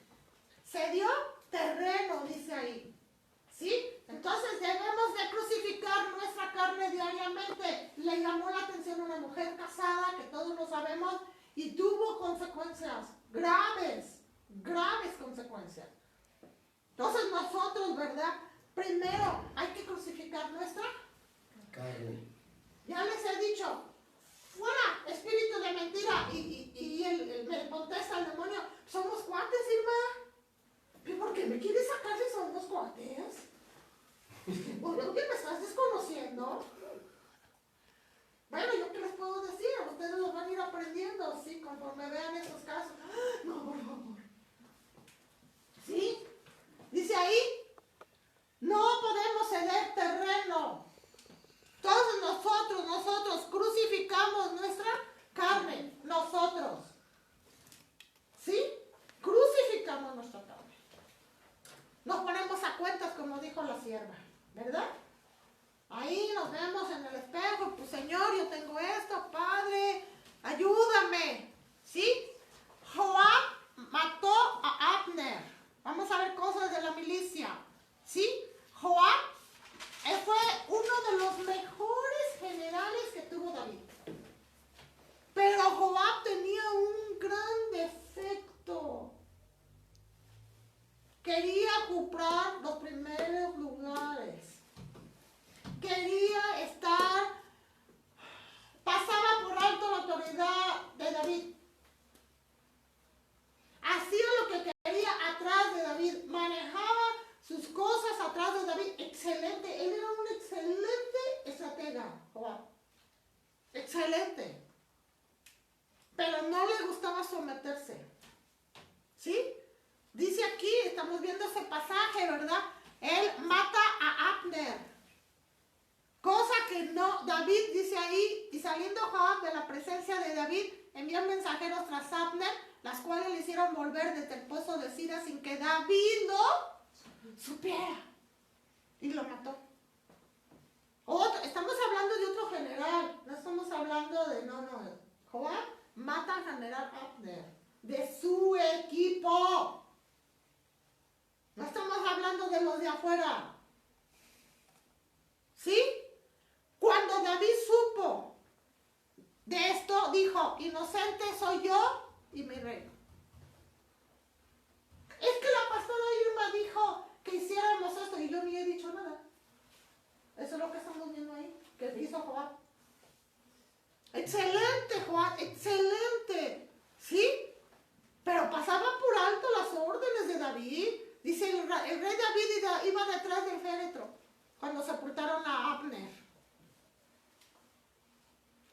Se dio terreno, dice ahí. ¿Sí? Entonces debemos de crucificar nuestra carne diariamente. Le llamó la atención una mujer casada, que todos lo sabemos, y tuvo consecuencias graves consecuencias. Entonces nosotros, ¿verdad? Primero hay que crucificar nuestra carne. Ya les he dicho, fuera espíritu de mentira. Y me contesta el demonio, somos cuates, Irma. ¿Por qué me quieres sacar si somos cuates? ¿Por qué me estás desconociendo? Bueno, yo que les puedo decir, ustedes lo van a ir aprendiendo, ¿sí? Conforme vean estos casos. ¡Ah! No, por favor. ¿Sí? Dice ahí, no podemos ceder terreno. Todos nosotros crucificamos nuestra carne, nosotros. ¿Sí? Crucificamos nuestra carne. Nos ponemos a cuentas, como dijo la sierva, ¿verdad? Ahí nos vemos en el espejo, pues Señor, yo tengo esto, Padre, ayúdame. ¿Sí? Joab mató a Abner. Vamos a ver cosas de la milicia. ¿Sí? Joab fue uno de los mejores generales que tuvo David. Pero Joab tenía un gran defecto. Quería ocupar los primeros lugares. Quería pasaba por alto la autoridad de David. Hacía lo que quería atrás de David. Manejaba sus cosas atrás de David. Excelente. Él era un excelente estratega, Joab. Excelente. Pero no le gustaba someterse. ¿Sí? Dice aquí, estamos viendo ese pasaje, ¿verdad? Él mata a Abner. Cosa que no, David dice ahí, y saliendo Joab de la presencia de David, envió mensajeros tras Abner, las cuales le hicieron volver desde el pozo de Sira sin que David no supiera. Y lo mató. Estamos hablando de otro general, no estamos hablando de, Joab mata al general Abner, de su equipo. No estamos hablando de los de afuera. ¿Sí? Cuando David supo de esto, dijo, inocente soy yo y mi reino. Es que la pastora Irma dijo que hiciéramos esto y yo ni he dicho nada. Eso es lo que estamos viendo ahí, que hizo Joab. Excelente, Joab, excelente. ¿Sí? Pero pasaba por alto las órdenes de David. Dice, el rey David iba detrás del féretro cuando sepultaron a Abner.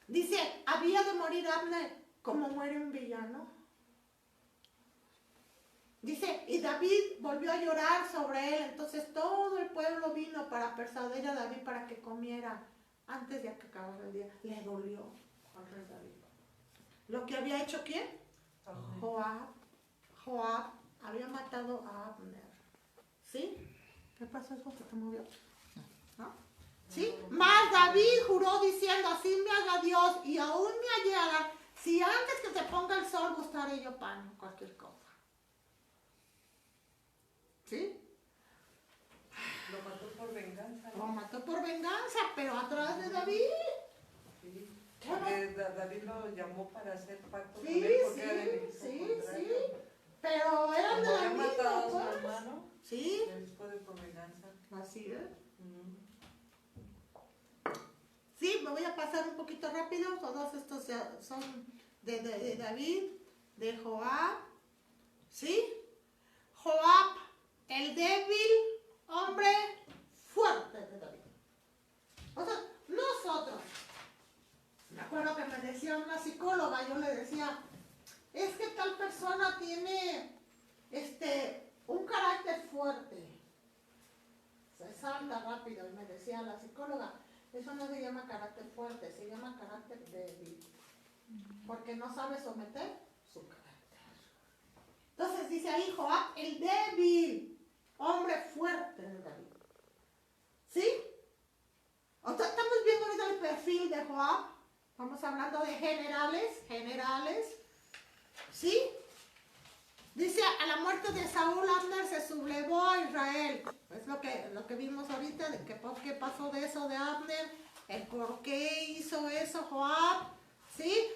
Dice, había de morir Abner como muere un villano. Dice, y David volvió a llorar sobre él. Entonces todo el pueblo vino para persuadir a David para que comiera antes de que acabara el día. Le dolió al rey David. ¿Lo que había hecho quién? Joab había matado a Abner. ¿Sí? ¿Qué pasó? ¿Eso se te movió? ¿No? ¿Sí? Mas David juró diciendo, así me haga Dios y aún me hallara, si antes que se ponga el sol gustaré yo pan o cualquier cosa. ¿Sí? Lo mató por venganza. Lo mató por venganza, pero atrás de David. Sí. Porque David lo llamó para hacer pacto con Sí, él porque era el enemigo contrario. Pero eran de la había misma, matado a su pues. hermano, Sí, él fue por venganza. así es. Sí, me voy a pasar un poquito rápido. Todos estos son de David, de Joab. ¿Sí? Joab, el débil hombre fuerte de David. O sea, nosotros, me acuerdo que me decía una psicóloga, yo le decía, es que tal persona tiene un carácter fuerte. Se salta rápido, y me decía la psicóloga, eso no se llama carácter fuerte, se llama carácter débil. Porque no sabe someter su carácter. Entonces dice ahí Joab, el débil, hombre fuerte de David. ¿Sí? O sea, estamos viendo ahorita el perfil de Joab. Estamos hablando de generales. ¿Sí? Dice, a la muerte de Saúl, Abner se sublevó a Israel. Es lo que vimos ahorita, de que por qué pasó de eso de Abner, el por qué hizo eso Joab. ¿Sí?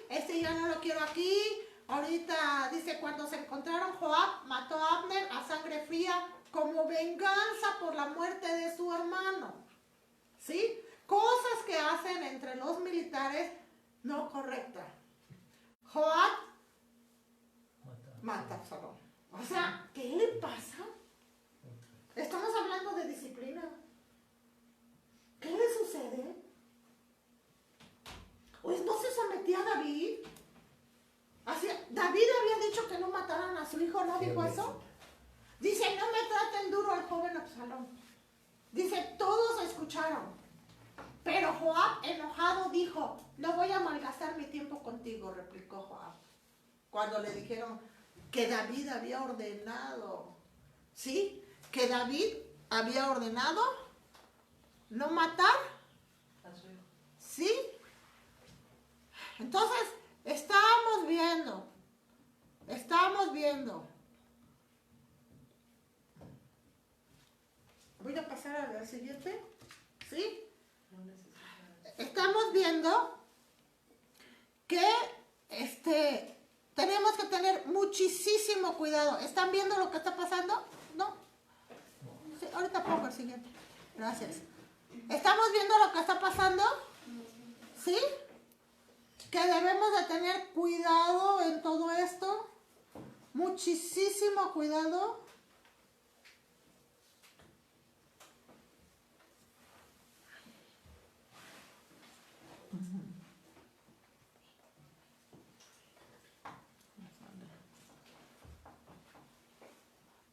Ya no lo quiero aquí. Ahorita dice, cuando se encontraron, Joab mató a Abner a sangre fría como venganza por la muerte de su hermano. ¿Sí? Cosas que hacen entre los militares no correctas. Joab mata a Absalón. O sea, ¿qué le pasa? Estamos hablando de disciplina. ¿Qué le sucede? Pues no se Joab dijo eso? Dice, no me traten duro al joven Absalón. Dice, todos escucharon. Pero Joab, enojado, dijo, no voy a malgastar mi tiempo contigo, replicó Joab. Cuando le dijeron que David había ordenado, ¿sí? Que David había ordenado no matar, ¿sí? Entonces, estamos viendo. Voy a pasar al siguiente, ¿sí? Estamos viendo que tenemos que tener muchísimo cuidado. ¿Están viendo lo que está pasando? ¿No? Sí, ahorita pongo el siguiente. Gracias. ¿Estamos viendo lo que está pasando? ¿Sí? Que debemos de tener cuidado en todo esto. Muchísimo cuidado.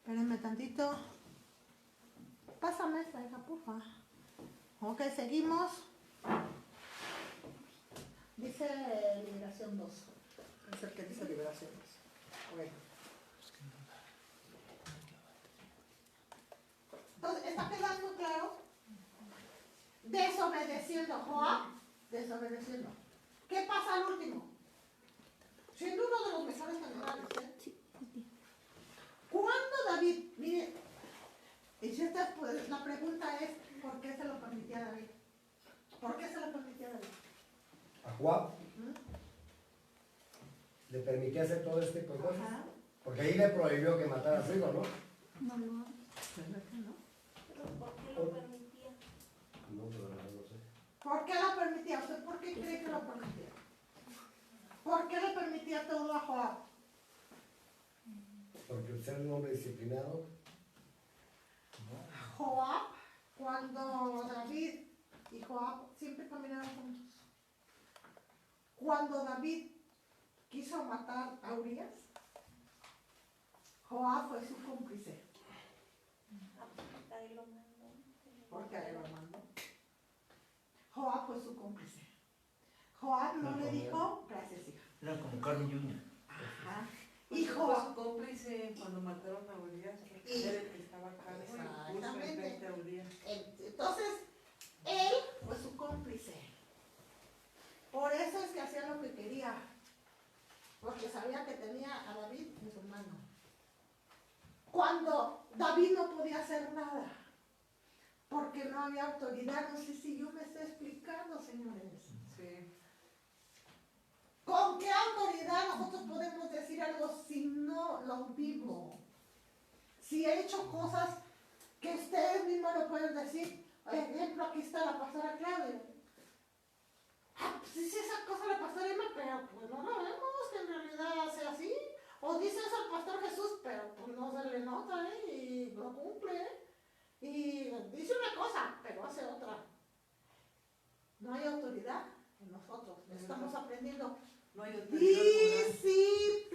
Espérenme tantito. Pásame esta hija, porfa. Ok, seguimos. Dice Liberación 2. Es el que dice Liberación 2. Bueno. Entonces, ¿está quedando claro? Desobedeciendo. Joab, desobedeciendo. ¿Qué pasa al último? Siendo uno de los mejores generales, ¿eh? ¿Cuándo David? Mire, y si la pregunta es, ¿por qué se lo permitía a David? ¿Por qué se lo permitía a David? A Joab le permitía hacer todo este tipo de cosas. Ajá. Porque ahí le prohibió que matara a su hijo, ¿no? ¿Verdad que no? ¿Pero por qué lo permitía? No, pero no sé. ¿Por qué lo permitía? ¿Usted por qué cree que lo permitía? ¿Por qué le permitía todo a Joab? Porque usted es un hombre disciplinado. Joab, cuando David y Joab siempre caminaban juntos. Cuando David quiso matar a Urias, Joab fue su cómplice. Ahí lo mandó. Porque a él lo mandó. Joab fue su cómplice. Joab no le dijo, gracias hija. Era como Carmen Jr. Ajá. Y Y fue Joab, su cómplice cuando mataron a Urias, porque era el que estaba acá, ¿no? Y puso Exactamente. enfrente a Urias. entonces, él fue su cómplice. Por eso es que hacía lo que quería. Porque sabía que tenía a David en su mano. Cuando David no podía hacer nada. Porque no había autoridad. No sé si yo me estoy explicando, señores. Sí. ¿Con qué autoridad nosotros podemos decir algo si no lo vivo? Si he hecho cosas que ustedes mismos lo pueden decir. Por ejemplo, aquí está la pastora Claudia. Ah, pues dice esa cosa la pastora Emma, pero pues no la vemos que en realidad sea así. O dice eso el pastor Jesús, pero pues no se le nota, ¿eh? Y lo cumple, ¿eh? Y dice una cosa, pero hace otra. No hay autoridad en nosotros. Estamos aprendiendo. No hay autoridad moral.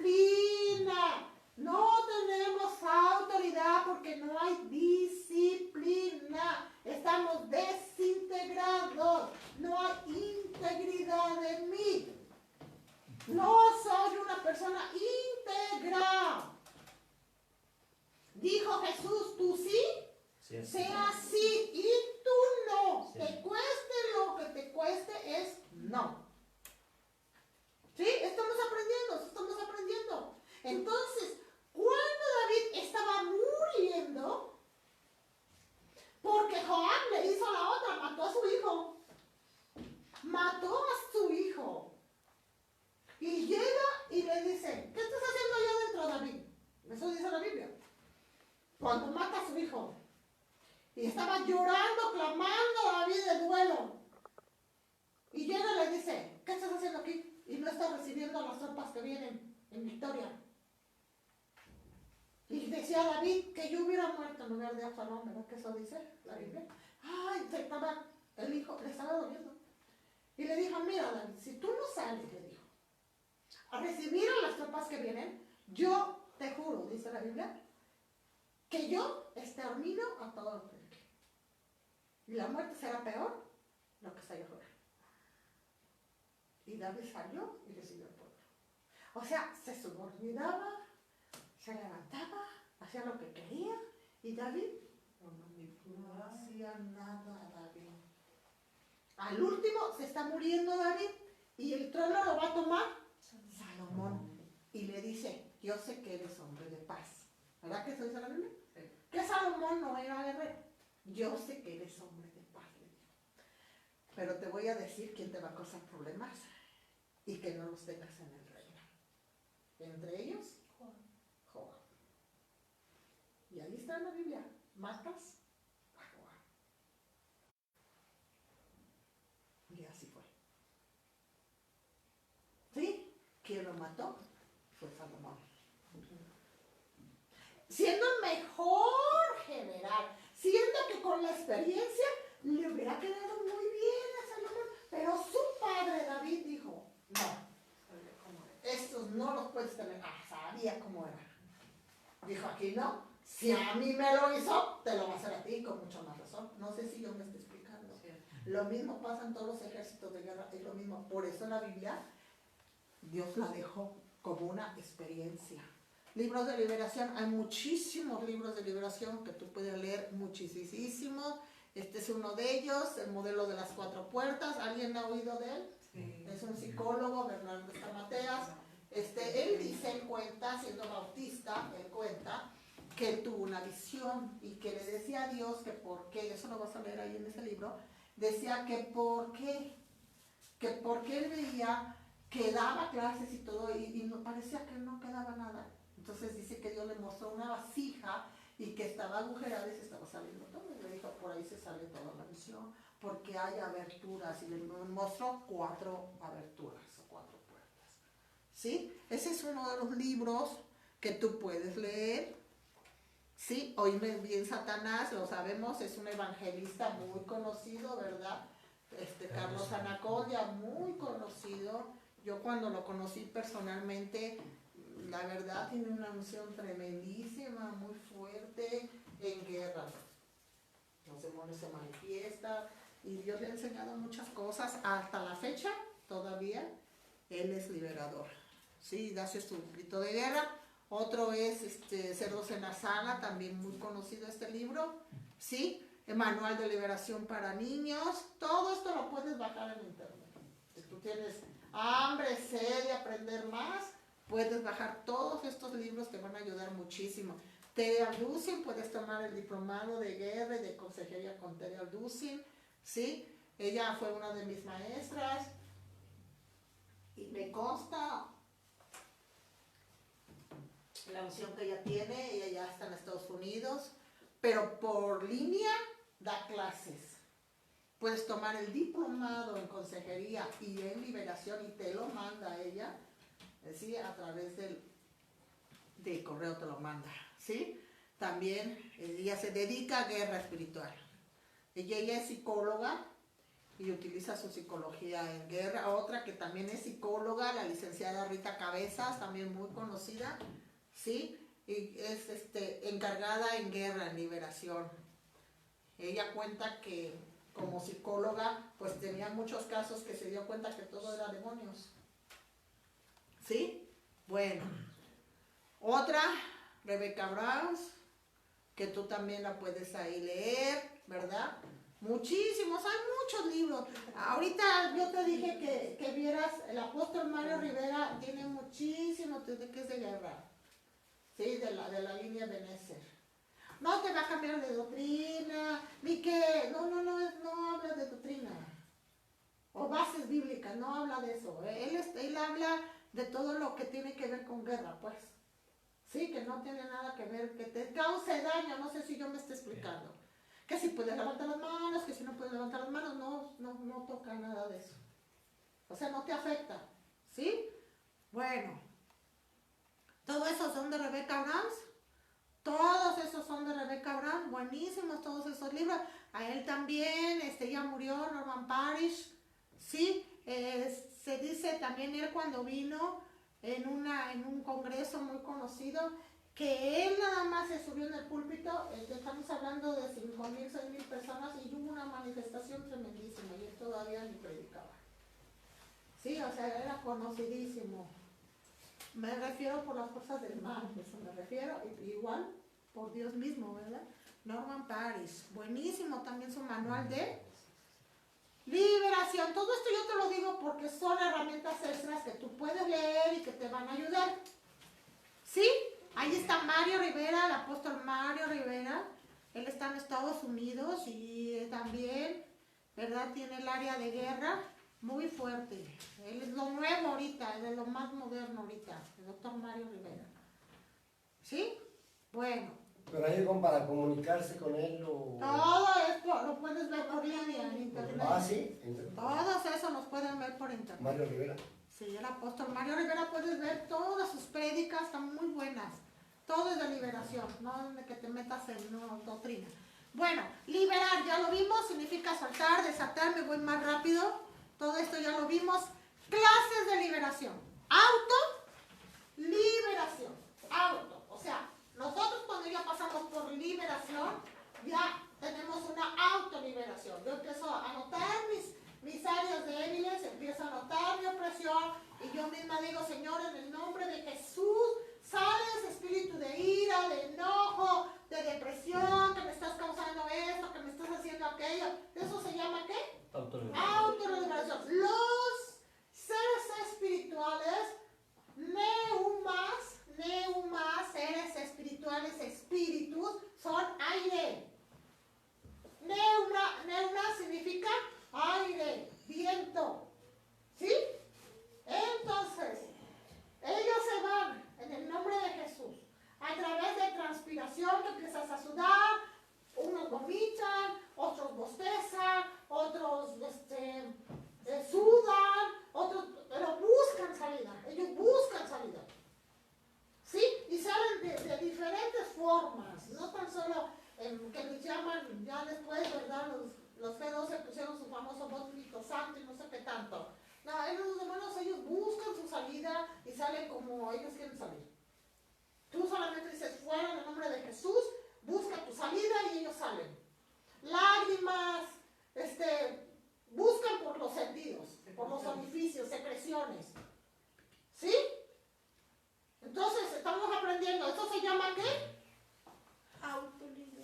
Disciplina. No tenemos autoridad porque no hay disciplina. Estamos desintegrados. No hay integridad en mí. No soy una persona íntegra. Dijo Jesús, tú sí, sea sí y tú no. Sí. Te cueste lo que te cueste es no. ¿Sí? Estamos aprendiendo. Entonces, cuando David estaba muriendo, porque Joab le hizo la otra, mató a su hijo. Y llega y le dice, ¿qué estás haciendo allá dentro, David? Eso dice la Biblia. Cuando mata a su hijo. Y estaba llorando, clamando a David de duelo. Y llega y le dice, ¿qué estás haciendo aquí? Y no estás recibiendo a las tropas que vienen en victoria. Y decía David que yo hubiera muerto en lugar de Absalón, ¿verdad? Que eso dice la Biblia. Ay, el hijo le estaba doliendo. Y le dijo, mira David, si tú no sales, le dijo, a recibir a las tropas que vienen, yo te juro, dice la Biblia, que yo extermino a todo lo que hay. Y la muerte será peor lo que está allá afuera. Y David salió y le siguió al pueblo. O sea, se subordinaba, se levantaba, hacía lo que quería, y David no hacía nada, David. Al último se está muriendo David, y el trono lo va a tomar Salomón. Y le dice, yo sé que eres hombre de paz. ¿Verdad que eso dice la Biblia? Sí. Que Salomón no era guerrero. Yo sé que eres hombre de paz, le dijo. Pero te voy a decir quién te va a causar problemas y que no los tengas en el reino. Entre ellos, Joab. Y ahí está en la Biblia. Matas a Joab. Y así fue. ¿Sí? ¿Quién lo mató? Fue Salomón. Siendo mejor general, siendo que con la experiencia le hubiera quedado muy bien a Salomón, pero su padre David dijo, no, estos no los puedes tener. Sabía cómo era. Dijo, aquí no, si a mí me lo hizo, te lo va a hacer a ti con mucha más razón. No sé si yo me estoy explicando. Sí. Lo mismo pasa en todos los ejércitos de guerra, es lo mismo. Por eso la Biblia, Dios la dejó como una experiencia. Libros de liberación, hay muchísimos libros de liberación que tú puedes leer, muchísimos. Este es uno de ellos, el modelo de las 4 puertas. ¿Alguien ha oído de él? Sí. Es un psicólogo, Bernardo Estamateas. Él dice, él cuenta, siendo bautista, él cuenta que él tuvo una visión y que le decía a Dios que por qué, eso lo vas a leer ahí en ese libro, decía que porque él veía que daba clases y todo y no parecía que no quedaba nada. Entonces dice que Dios le mostró una vasija y que estaba agujerada y se estaba saliendo todo. Y le dijo, por ahí se sale toda la visión, porque hay aberturas. Y le mostró 4 aberturas o 4 puertas. ¿Sí? Ese es uno de los libros que tú puedes leer. ¿Sí? Oíme bien Satanás, lo sabemos, es un evangelista muy conocido, ¿verdad? Carlos Anacondia, muy conocido. Yo cuando lo conocí personalmente, la verdad tiene una unción tremendísima, muy fuerte en guerra. Los demonios se manifiestan y Dios le ha enseñado muchas cosas. Hasta la fecha, todavía, Él es liberador. Sí, da su grito de guerra. Otro es Cerdos en la Sala, también muy conocido este libro. Sí, el Manual de Liberación para Niños. Todo esto lo puedes bajar en internet. Si tú tienes hambre, sed de aprender más, puedes bajar todos estos libros, te van a ayudar muchísimo. Tere Alducin, puedes tomar el diplomado de guerra y de consejería con Tere Alducin, ¿sí? Ella fue una de mis maestras y me consta la unción que ella tiene. Ella ya está en Estados Unidos, pero por línea da clases. Puedes tomar el diplomado en consejería y en liberación y te lo manda ella. ¿Sí? A través del correo te lo manda, ¿sí? También ella se dedica a guerra espiritual. Ella es psicóloga y utiliza su psicología en guerra. Otra que también es psicóloga, la licenciada Rita Cabezas, también muy conocida, ¿sí? Y es encargada en guerra, en liberación. Ella cuenta que como psicóloga, pues tenía muchos casos que se dio cuenta que todo era demonios. ¿Sí? Bueno. Otra, Rebecca Browns, que tú también la puedes ahí leer, ¿verdad? Muchísimos, hay muchos libros. Ahorita yo te dije que vieras, el apóstol Mario Rivera tiene muchísimos que es de guerra. ¿Sí? De la línea Benecer. No te va a cambiar de doctrina, ni que, no habla de doctrina. O bases bíblicas, no habla de eso. Él habla de todo lo que tiene que ver con guerra, pues. Sí, que no tiene nada que ver, que te cause daño, no sé si yo me estoy explicando. Que si puedes levantar las manos, que si no puedes levantar las manos, no toca nada de eso. O sea, no te afecta, ¿sí? Bueno, todos esos son de Rebecca Browns. Todos esos son de Rebecca Browns, buenísimos todos esos libros. A él también, ya murió, Norman Parrish, ¿sí? Se dice también él cuando vino en un congreso muy conocido, que él nada más se subió en el púlpito, estamos hablando de 5,000, 6,000 personas y hubo una manifestación tremendísima y él todavía ni predicaba. Sí, o sea, era conocidísimo. Me refiero por las cosas del mal, eso me refiero, igual por Dios mismo, ¿verdad? Norman Paris, buenísimo también su manual de liberación. Todo esto yo te lo digo porque son herramientas extras que tú puedes leer y que te van a ayudar. ¿Sí? Ahí está Mario Rivera, el apóstol Mario Rivera. Él está en Estados Unidos y también, ¿verdad? Tiene el área de guerra muy fuerte. Él es lo nuevo ahorita, es de lo más moderno ahorita, el doctor Mario Rivera. ¿Sí? Bueno. Pero hay como para comunicarse con él o... Todo esto lo puedes ver por línea en internet. Ah, sí. Todos esos los pueden ver por internet. Mario Rivera. Sí, el apóstol Mario Rivera, puedes ver todas sus prédicas, están muy buenas. Todo es de liberación, no de que te metas en una doctrina. Bueno, liberar, ya lo vimos, significa soltar, desatar, me voy más rápido. Todo esto ya lo vimos. Clases de liberación. Liberación. O sea, nosotros cuando ya pasamos por liberación, ya tenemos una autoliberación. Yo empiezo a notar mis áreas débiles, empiezo a notar mi opresión y yo misma digo, Señor, en el nombre de Jesús, sale ese espíritu de ira, de enojo, de depresión, que me estás causando esto, que me estás haciendo aquello. ¿Eso se llama qué? Autoliberación. Los seres espirituales, neumas, seres espirituales, espíritus, son aire. Neuma significa aire, viento. ¿Sí? Entonces, ellos se van en el nombre de Jesús. A través de transpiración, que empiezas a sudar, unos vomitan, otros bostezan, otros sudan, otros, pero buscan salida. Ellos buscan salida. ¿Sí? Y salen de diferentes formas, no tan solo que les llaman ya después, ¿verdad? Los G12 pusieron su famoso bautismo santo y no sé qué tanto. No, los demonios, ellos buscan su salida y salen como ellos quieren salir. Tú solamente dices, fuera en el nombre de Jesús, busca tu salida y ellos salen. Lágrimas, buscan por los sentidos, por los orificios, secreciones. ¿Sí? Entonces, estamos aprendiendo. ¿Esto se llama qué?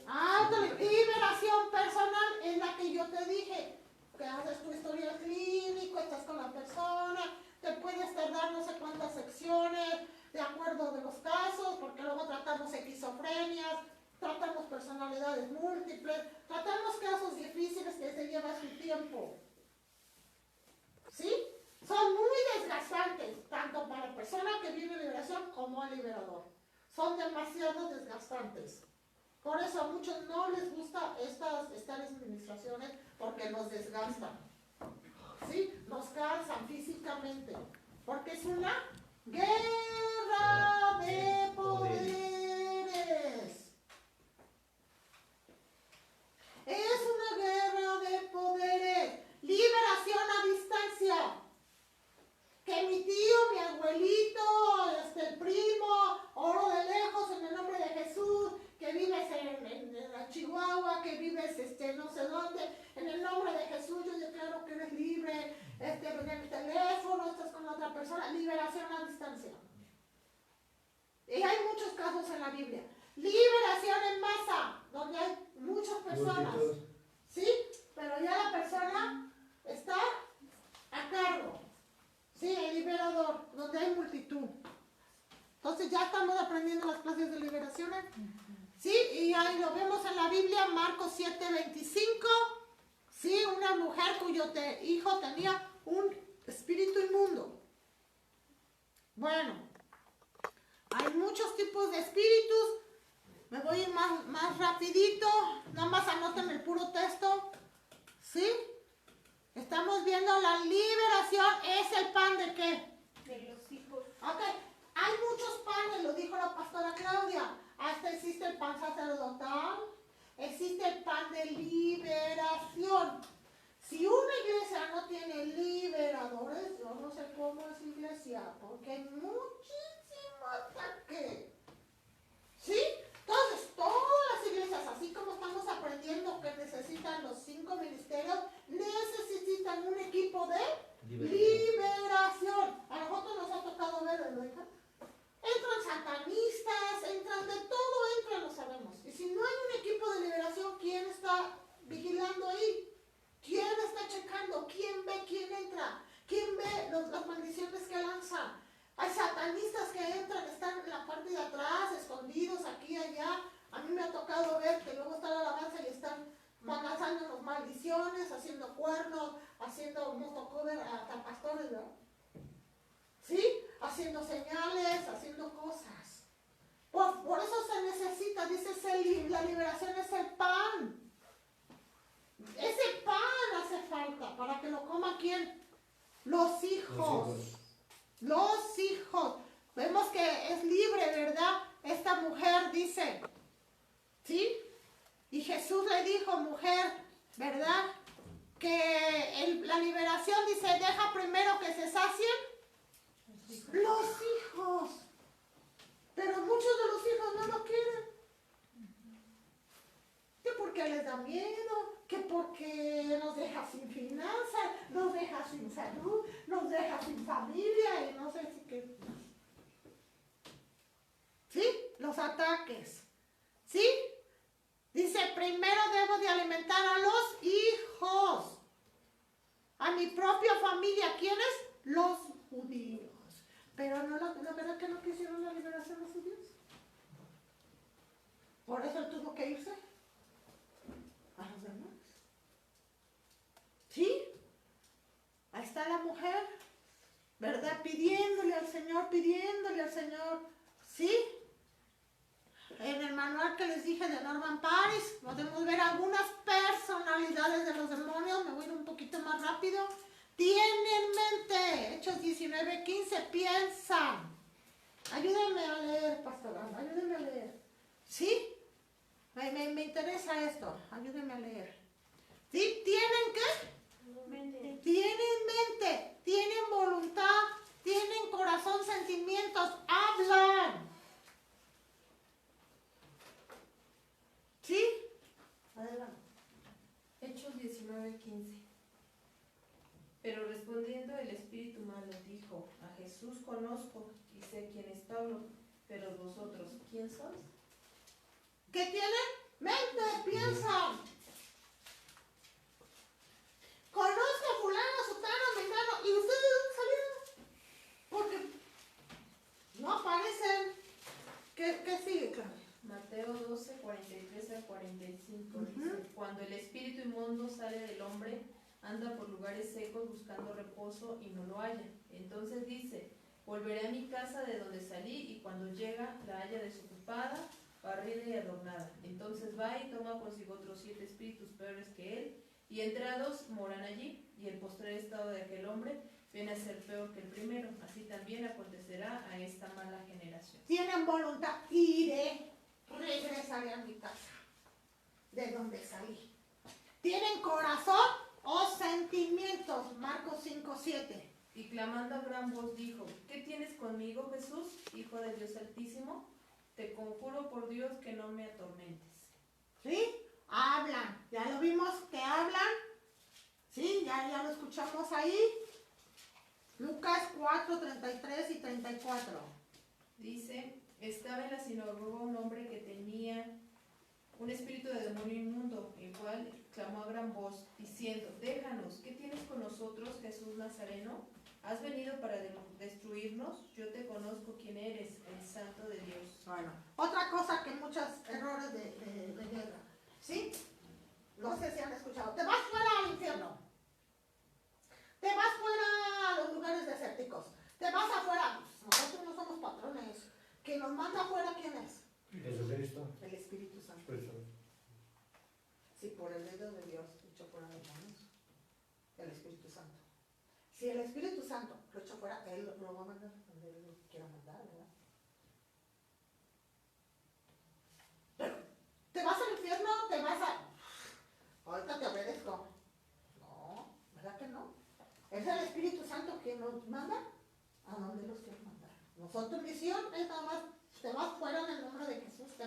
Autoliberación personal, es la que yo te dije. Que haces tu historial clínico, estás con la persona, te puedes tardar no sé cuántas secciones, de acuerdo de los casos, porque luego tratamos esquizofrenias, tratamos personalidades múltiples, tratamos casos difíciles que se lleva su tiempo. ¿Sí? Son muy desgastantes, tanto para la persona que vive liberación como al liberador. Son demasiado desgastantes. Por eso a muchos no les gusta estas administraciones porque nos desgastan. ¿Sí? Nos cansan físicamente. Porque es una guerra de poderes. Es una guerra de poderes. Liberación a distancia. Que mi tío, mi abuelito, el primo, oro de lejos en el nombre de Jesús, que vives en la Chihuahua, que vives no sé dónde, en el nombre de Jesús yo declaro que eres libre, en el teléfono, estás con otra persona, liberación a distancia. Y hay muchos casos en la Biblia. Liberación en masa, donde hay muchas personas. ¿Sí? Pero ya la persona está a cargo. Sí, el liberador, donde hay multitud. Entonces ya estamos aprendiendo las clases de liberaciones. Sí, y ahí lo vemos en la Biblia, Marcos 7:25. Sí, una mujer cuyo hijo tenía un espíritu inmundo. Bueno, hay muchos tipos de espíritus. Me voy a ir más rapidito. Nada más anoten el puro texto. ¿Sí? Estamos viendo la liberación. ¿Es el pan de qué? De los hijos. Ok. Hay muchos panes, lo dijo la pastora Claudia. Hasta existe el pan sacerdotal. Existe el pan de liberación. Si una iglesia no tiene liberadores, yo no sé cómo es iglesia, porque hay muchísimo ataque. ¿Sí? Entonces, todas las iglesias, así como estamos aprendiendo que necesitan los 5 ministerios, necesitan un equipo de liberación. A nosotros nos ha tocado ver, ¿verdad? Entran satanistas, entran de todo, entran, lo sabemos. Y si no hay un equipo de liberación, ¿quién está vigilando ahí? ¿Quién está checando? ¿Quién ve quién entra? ¿Quién ve las maldiciones que lanzan? Hay satanistas que entran, están en la parte de atrás, escondidos aquí y allá. A mí me ha tocado ver que luego está la alabanza y están lanzándonos maldiciones, haciendo cuernos, nos tocó ver hasta pastores, ¿no? ¿Sí? Haciendo señales, haciendo cosas. Por eso se necesita, dice, la liberación es el pan. Ese pan hace falta para que lo coma ¿quién? Los hijos. Los hijos. Vemos que es libre, ¿verdad? Esta mujer dice, ¿sí? Y Jesús le dijo, mujer, ¿verdad? Que la liberación dice, deja primero que se sacien los hijos. Pero muchos de los hijos no lo quieren. Que porque les da miedo, que porque nos deja sin finanzas, nos deja sin salud, nos deja sin familia y no sé si qué. ¿Sí? Los ataques. ¿Sí? Dice, primero debo de alimentar a los hijos. A mi propia familia. ¿Quiénes? Los judíos. Pero no, la verdad que no quisieron la liberación de los judíos. Por eso él tuvo que irse a los demás. ¿Sí? Ahí está la mujer, ¿verdad? Pidiéndole al Señor. ¿Sí? En el manual que les dije de Norman Paris, podemos ver algunas personalidades de los demonios. Me voy a ir un poquito más rápido. Tienen mente. Hechos 19:15. Piensan. Ayúdenme a leer, pastor. Ayúdenme a leer. ¿Sí? Me interesa esto. Ayúdenme a leer. ¿Sí? ¿Tienen qué? Mente. Tienen mente. Tienen voluntad. Tienen corazón, sentimientos. Hablan. ¿Sí? Adelante. Hechos 19:15. Pero respondiendo el espíritu malo dijo, a Jesús conozco y sé quién es Pablo, pero vosotros, ¿quién sois? ¿Qué tienen? Mente, piensan. Conozco a fulano, sutano, mengano, y ustedes de dónde salieron. Porque no aparecen. ¿Qué sigue, Claudia? Mateo 12, 43 al 45 dice, cuando el espíritu inmundo sale del hombre, anda por lugares secos buscando reposo y no lo halla. Entonces dice, volveré a mi casa de donde salí, y cuando llega la halla desocupada, barrida y adornada. Entonces va y toma consigo otros 7 espíritus peores que él, y entrados moran allí, y el postrer estado de aquel hombre viene a ser peor que el primero. Así también acontecerá a esta mala generación. Tienen voluntad. Iré, regresaré a mi casa, de donde salí. Tienen corazón o sentimientos. Marcos 5:7. Y clamando a gran voz dijo, ¿qué tienes conmigo, Jesús, Hijo del Dios Altísimo? Te conjuro por Dios que no me atormentes. ¿Sí? Hablan. Ya lo vimos que hablan. ¿Sí? Ya lo escuchamos ahí. Lucas 4, 33 y 34. Dice, estaba en la sinagoga un hombre que tenía un espíritu de demonio inmundo, el cual clamó a gran voz, diciendo, déjanos, ¿qué tienes con nosotros, Jesús Nazareno? ¿Has venido para destruirnos? Yo te conozco quién eres, el Santo de Dios. Bueno, otra cosa que muchos errores de guerra. ¿Sí? No sé si han escuchado. Te vas fuera al infierno. Te vas fuera a los lugares desérticos. Te vas afuera. Nosotros no somos patrones. Quien nos manda afuera, ¿quién es? Jesucristo. El Espíritu Santo. Por eso. Si por el dedo de Dios echó fuera los demonios, el Espíritu Santo. Si el Espíritu Santo lo echó fuera, Él lo va a mandar donde Él lo quiera mandar, ¿verdad? Pero, ¿te vas al infierno? ¿Te vas a...? Ahorita te obedezco. No, ¿verdad que no? Es el Espíritu Santo quien nos manda a donde los quiere mandar. Nosotros misión es nada más, te vas fuera en el nombre de Jesús, te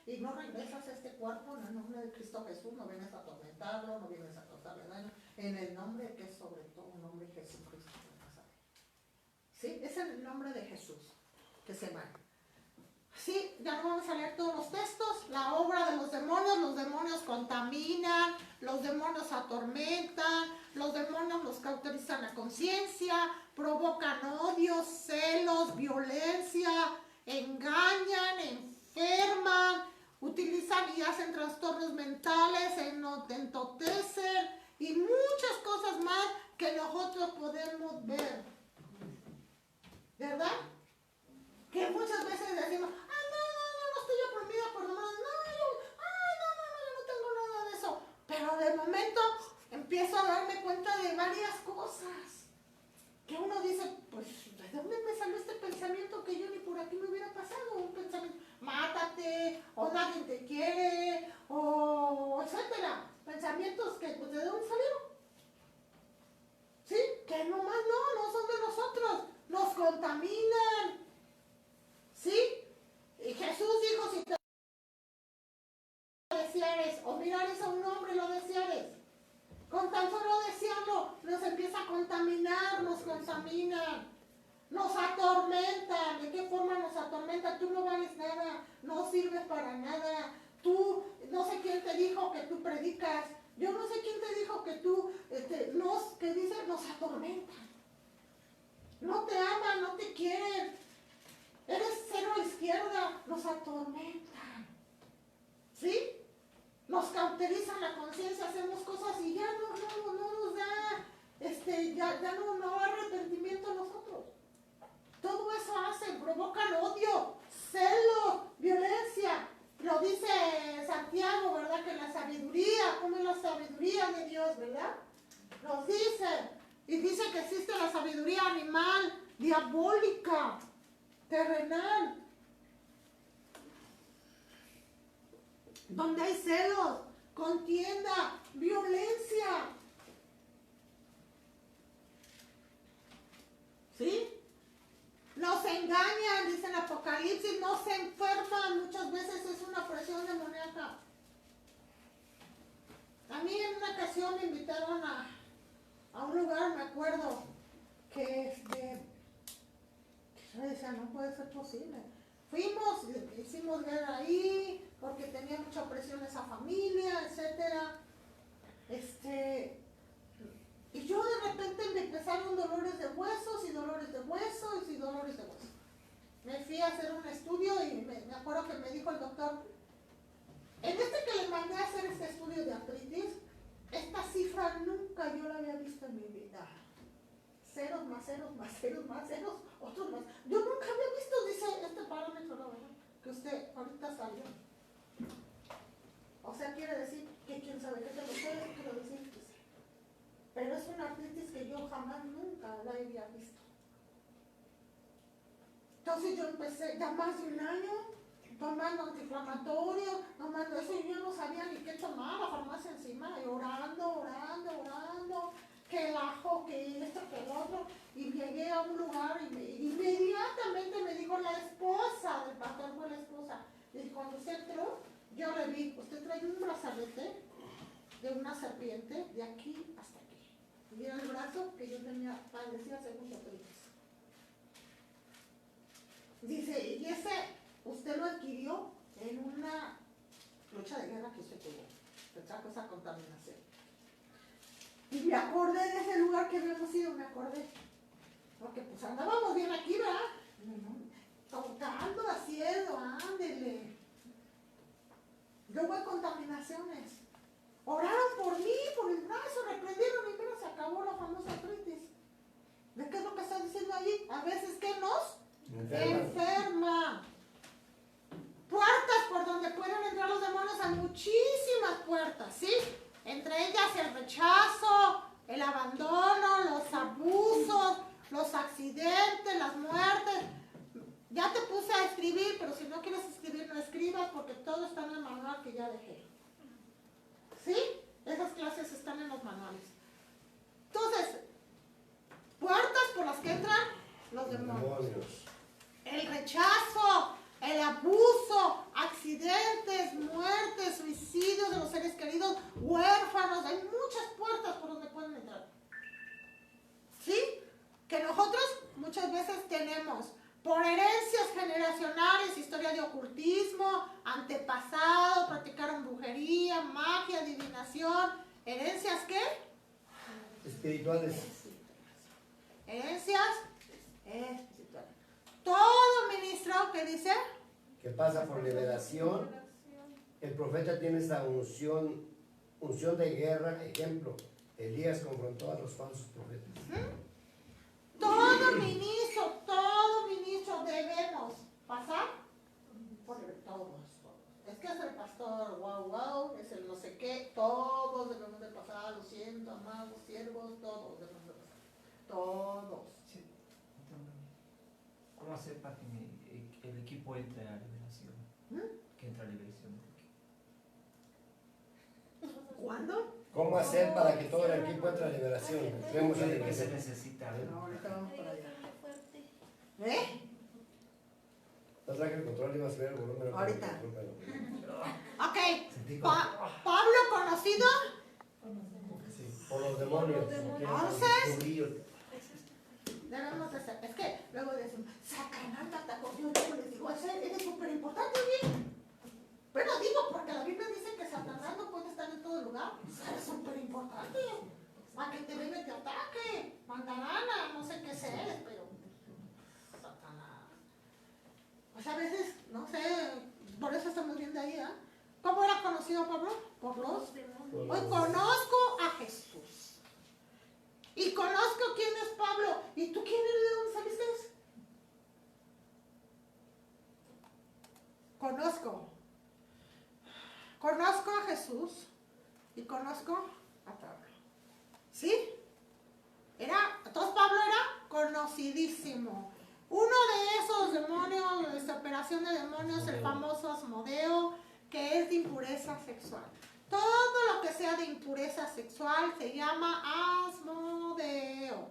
y no regresas a este cuerpo en el nombre de Cristo Jesús, no vienes a atormentarlo, no vienes a causarle daño, en el nombre que es sobre todo un nombre, Jesucristo de Nazaret. ¿Sí? Es el nombre de Jesús que se va. Sí, ya no vamos a leer todos los textos. La obra de los demonios contaminan, los demonios atormentan, los demonios los cauterizan la conciencia, provocan odios, celos, violencia, engañan, enferman, utilizan y hacen trastornos mentales, enotecen y muchas cosas más que nosotros podemos ver. ¿Verdad? Que muchas veces decimos, no estoy oprimida por demonios, yo no tengo nada de eso. Pero de momento empiezo a darme cuenta de varias cosas. Que uno dice, pues, ¿de dónde me salió este pensamiento que yo ni por aquí me hubiera pasado? Un pensamiento, mátate, o nadie te quiere, o etcétera. Pensamientos que, pues, ¿de dónde salieron? ¿Sí? Que nomás no son de nosotros, nos contaminan. ¿Sí? Y Jesús dijo, si te deseares o mirares a un hombre lo deseares, con tan solo desearlo nos empieza a contaminar, nos contaminan, nos atormentan. ¿De qué forma nos atormentan? Tú no vales nada, no sirves para nada, tú, no sé quién te dijo que tú predicas, yo no sé quién te dijo que tú, que dice, nos atormentan, no te aman, no te quieren. Eres cero a la izquierda, nos atormentan. ¿Sí? Nos cauterizan la conciencia, hacemos cosas y ya no nos da, ya no hay arrepentimiento a nosotros. Todo eso hacen, provocan odio, celo, violencia. Lo dice Santiago, ¿verdad? Que la sabiduría, ¿cómo es la sabiduría de Dios, verdad? Nos dice, y dice que existe la sabiduría animal, diabólica, terrenal, donde hay celos, contienda, violencia. ¿Sí? Nos engañan, dice en Apocalipsis, no se enferman, muchas veces es una presión demoníaca. A mí en una ocasión me invitaron a un lugar, me acuerdo, que yo decía, no puede ser posible. Fuimos, hicimos guerra ahí, porque tenía mucha presión esa familia, etcétera. Y yo de repente me empezaron dolores de huesos y dolores de huesos y dolores de huesos. Me fui a hacer un estudio y me acuerdo que me dijo el doctor, en que le mandé a hacer este estudio de artritis, esta cifra nunca yo la había visto en mi vida. Ceros más ceros más ceros más ceros, otros más. Yo nunca había visto, dice este parámetro, ¿no? Que usted ahorita salió. O sea, quiere decir que quién sabe qué te lo puede, quiero decir que sí. Pero es una artritis que yo jamás, nunca la había visto. Entonces yo empecé ya más de un año tomando antiinflamatorio, tomando eso, y yo no sabía ni qué tomar, la farmacia encima, y orando, que el ajo, que esto, que el otro, y llegué a un lugar y inmediatamente me dijo la esposa del pastor, fue la esposa, y cuando usted entró, yo le vi, usted trae un brazalete de una serpiente de aquí hasta aquí, y era el brazo que yo tenía, padecía según artritis. Dice, y ese usted lo adquirió en una lucha de guerra que usted tuvo, que trajo esa contaminación. Y me acordé de ese lugar que habíamos ido, me acordé. Porque pues andábamos bien aquí, ¿verdad? Tocando, haciendo, ándele. Luego hay contaminaciones. Oraron por mí, por el brazo, reprendieron y mira, se acabó la famosa artritis. ¿De qué es lo que está diciendo allí? A veces que nos enferma. Puertas por donde pueden entrar los demonios, hay muchísimas puertas, ¿sí? Entre ellas el rechazo, el abandono, los abusos, los accidentes, las muertes. Ya te puse a escribir, pero si no quieres escribir, no escribas, porque todo está en el manual que ya dejé. ¿Sí? Esas clases están en los manuales. Entonces, puertas por las que entran los demonios. El rechazo, el abuso, accidentes, crímenes, muertes, suicidios de los seres queridos, huérfanos, hay muchas puertas por donde pueden entrar. ¿Sí? Que nosotros muchas veces tenemos por herencias generacionales, historia de ocultismo, antepasados, practicaron brujería, magia, adivinación, herencias ¿qué? Espirituales. Herencias espirituales. Todo ministro que dice Que pasa por liberación. El profeta tiene esa unción de guerra. Ejemplo, Elías confrontó a los falsos profetas. todo ministro debemos pasar por todos. Es que es el pastor, wow, es el no sé qué, todos debemos de pasar, lo siento, amados, siervos, todos debemos de pasar. Todos. Sí. ¿Cómo hacer para que el equipo entre a liberación? Que entre a liberación. ¿Cuándo? ¿Cómo hacer para que todo el equipo entre a liberación? Entremos a ¿Qué se liberación. necesita? No, ahorita vamos para allá. Fuerte. ¿Eh? No traje el control y vas a ver el volumen. Ahorita. Pero- Ok. Sentí como- Pablo conocido. Sí, por los demonios. Entonces- Judíos. Debemos de ser. Es que luego decimos, Satanás te atacó. Yo les digo, es súper importante, bien. Pero digo, porque la Biblia dice que Satanás no puede estar en todo lugar. Es súper importante. Para que te venga y te ataque. Mandarana, no sé qué seres, pero Satanás. Pues a veces, no sé, por eso estamos viendo ahí, ¿eh? ¿Cómo era conocido Pablo? Por los demonios. Hoy conozco a Jesús. Y conozco quién es Pablo. ¿Y tú quién eres? ¿De dónde saliste? Conozco a Jesús y conozco a Pablo. ¿Sí? Entonces Pablo era conocidísimo. Uno de esos demonios, de esta operación de demonios, el famoso Asmodeo, que es de impureza sexual. Todo lo que sea de impureza sexual se llama Asmodeo.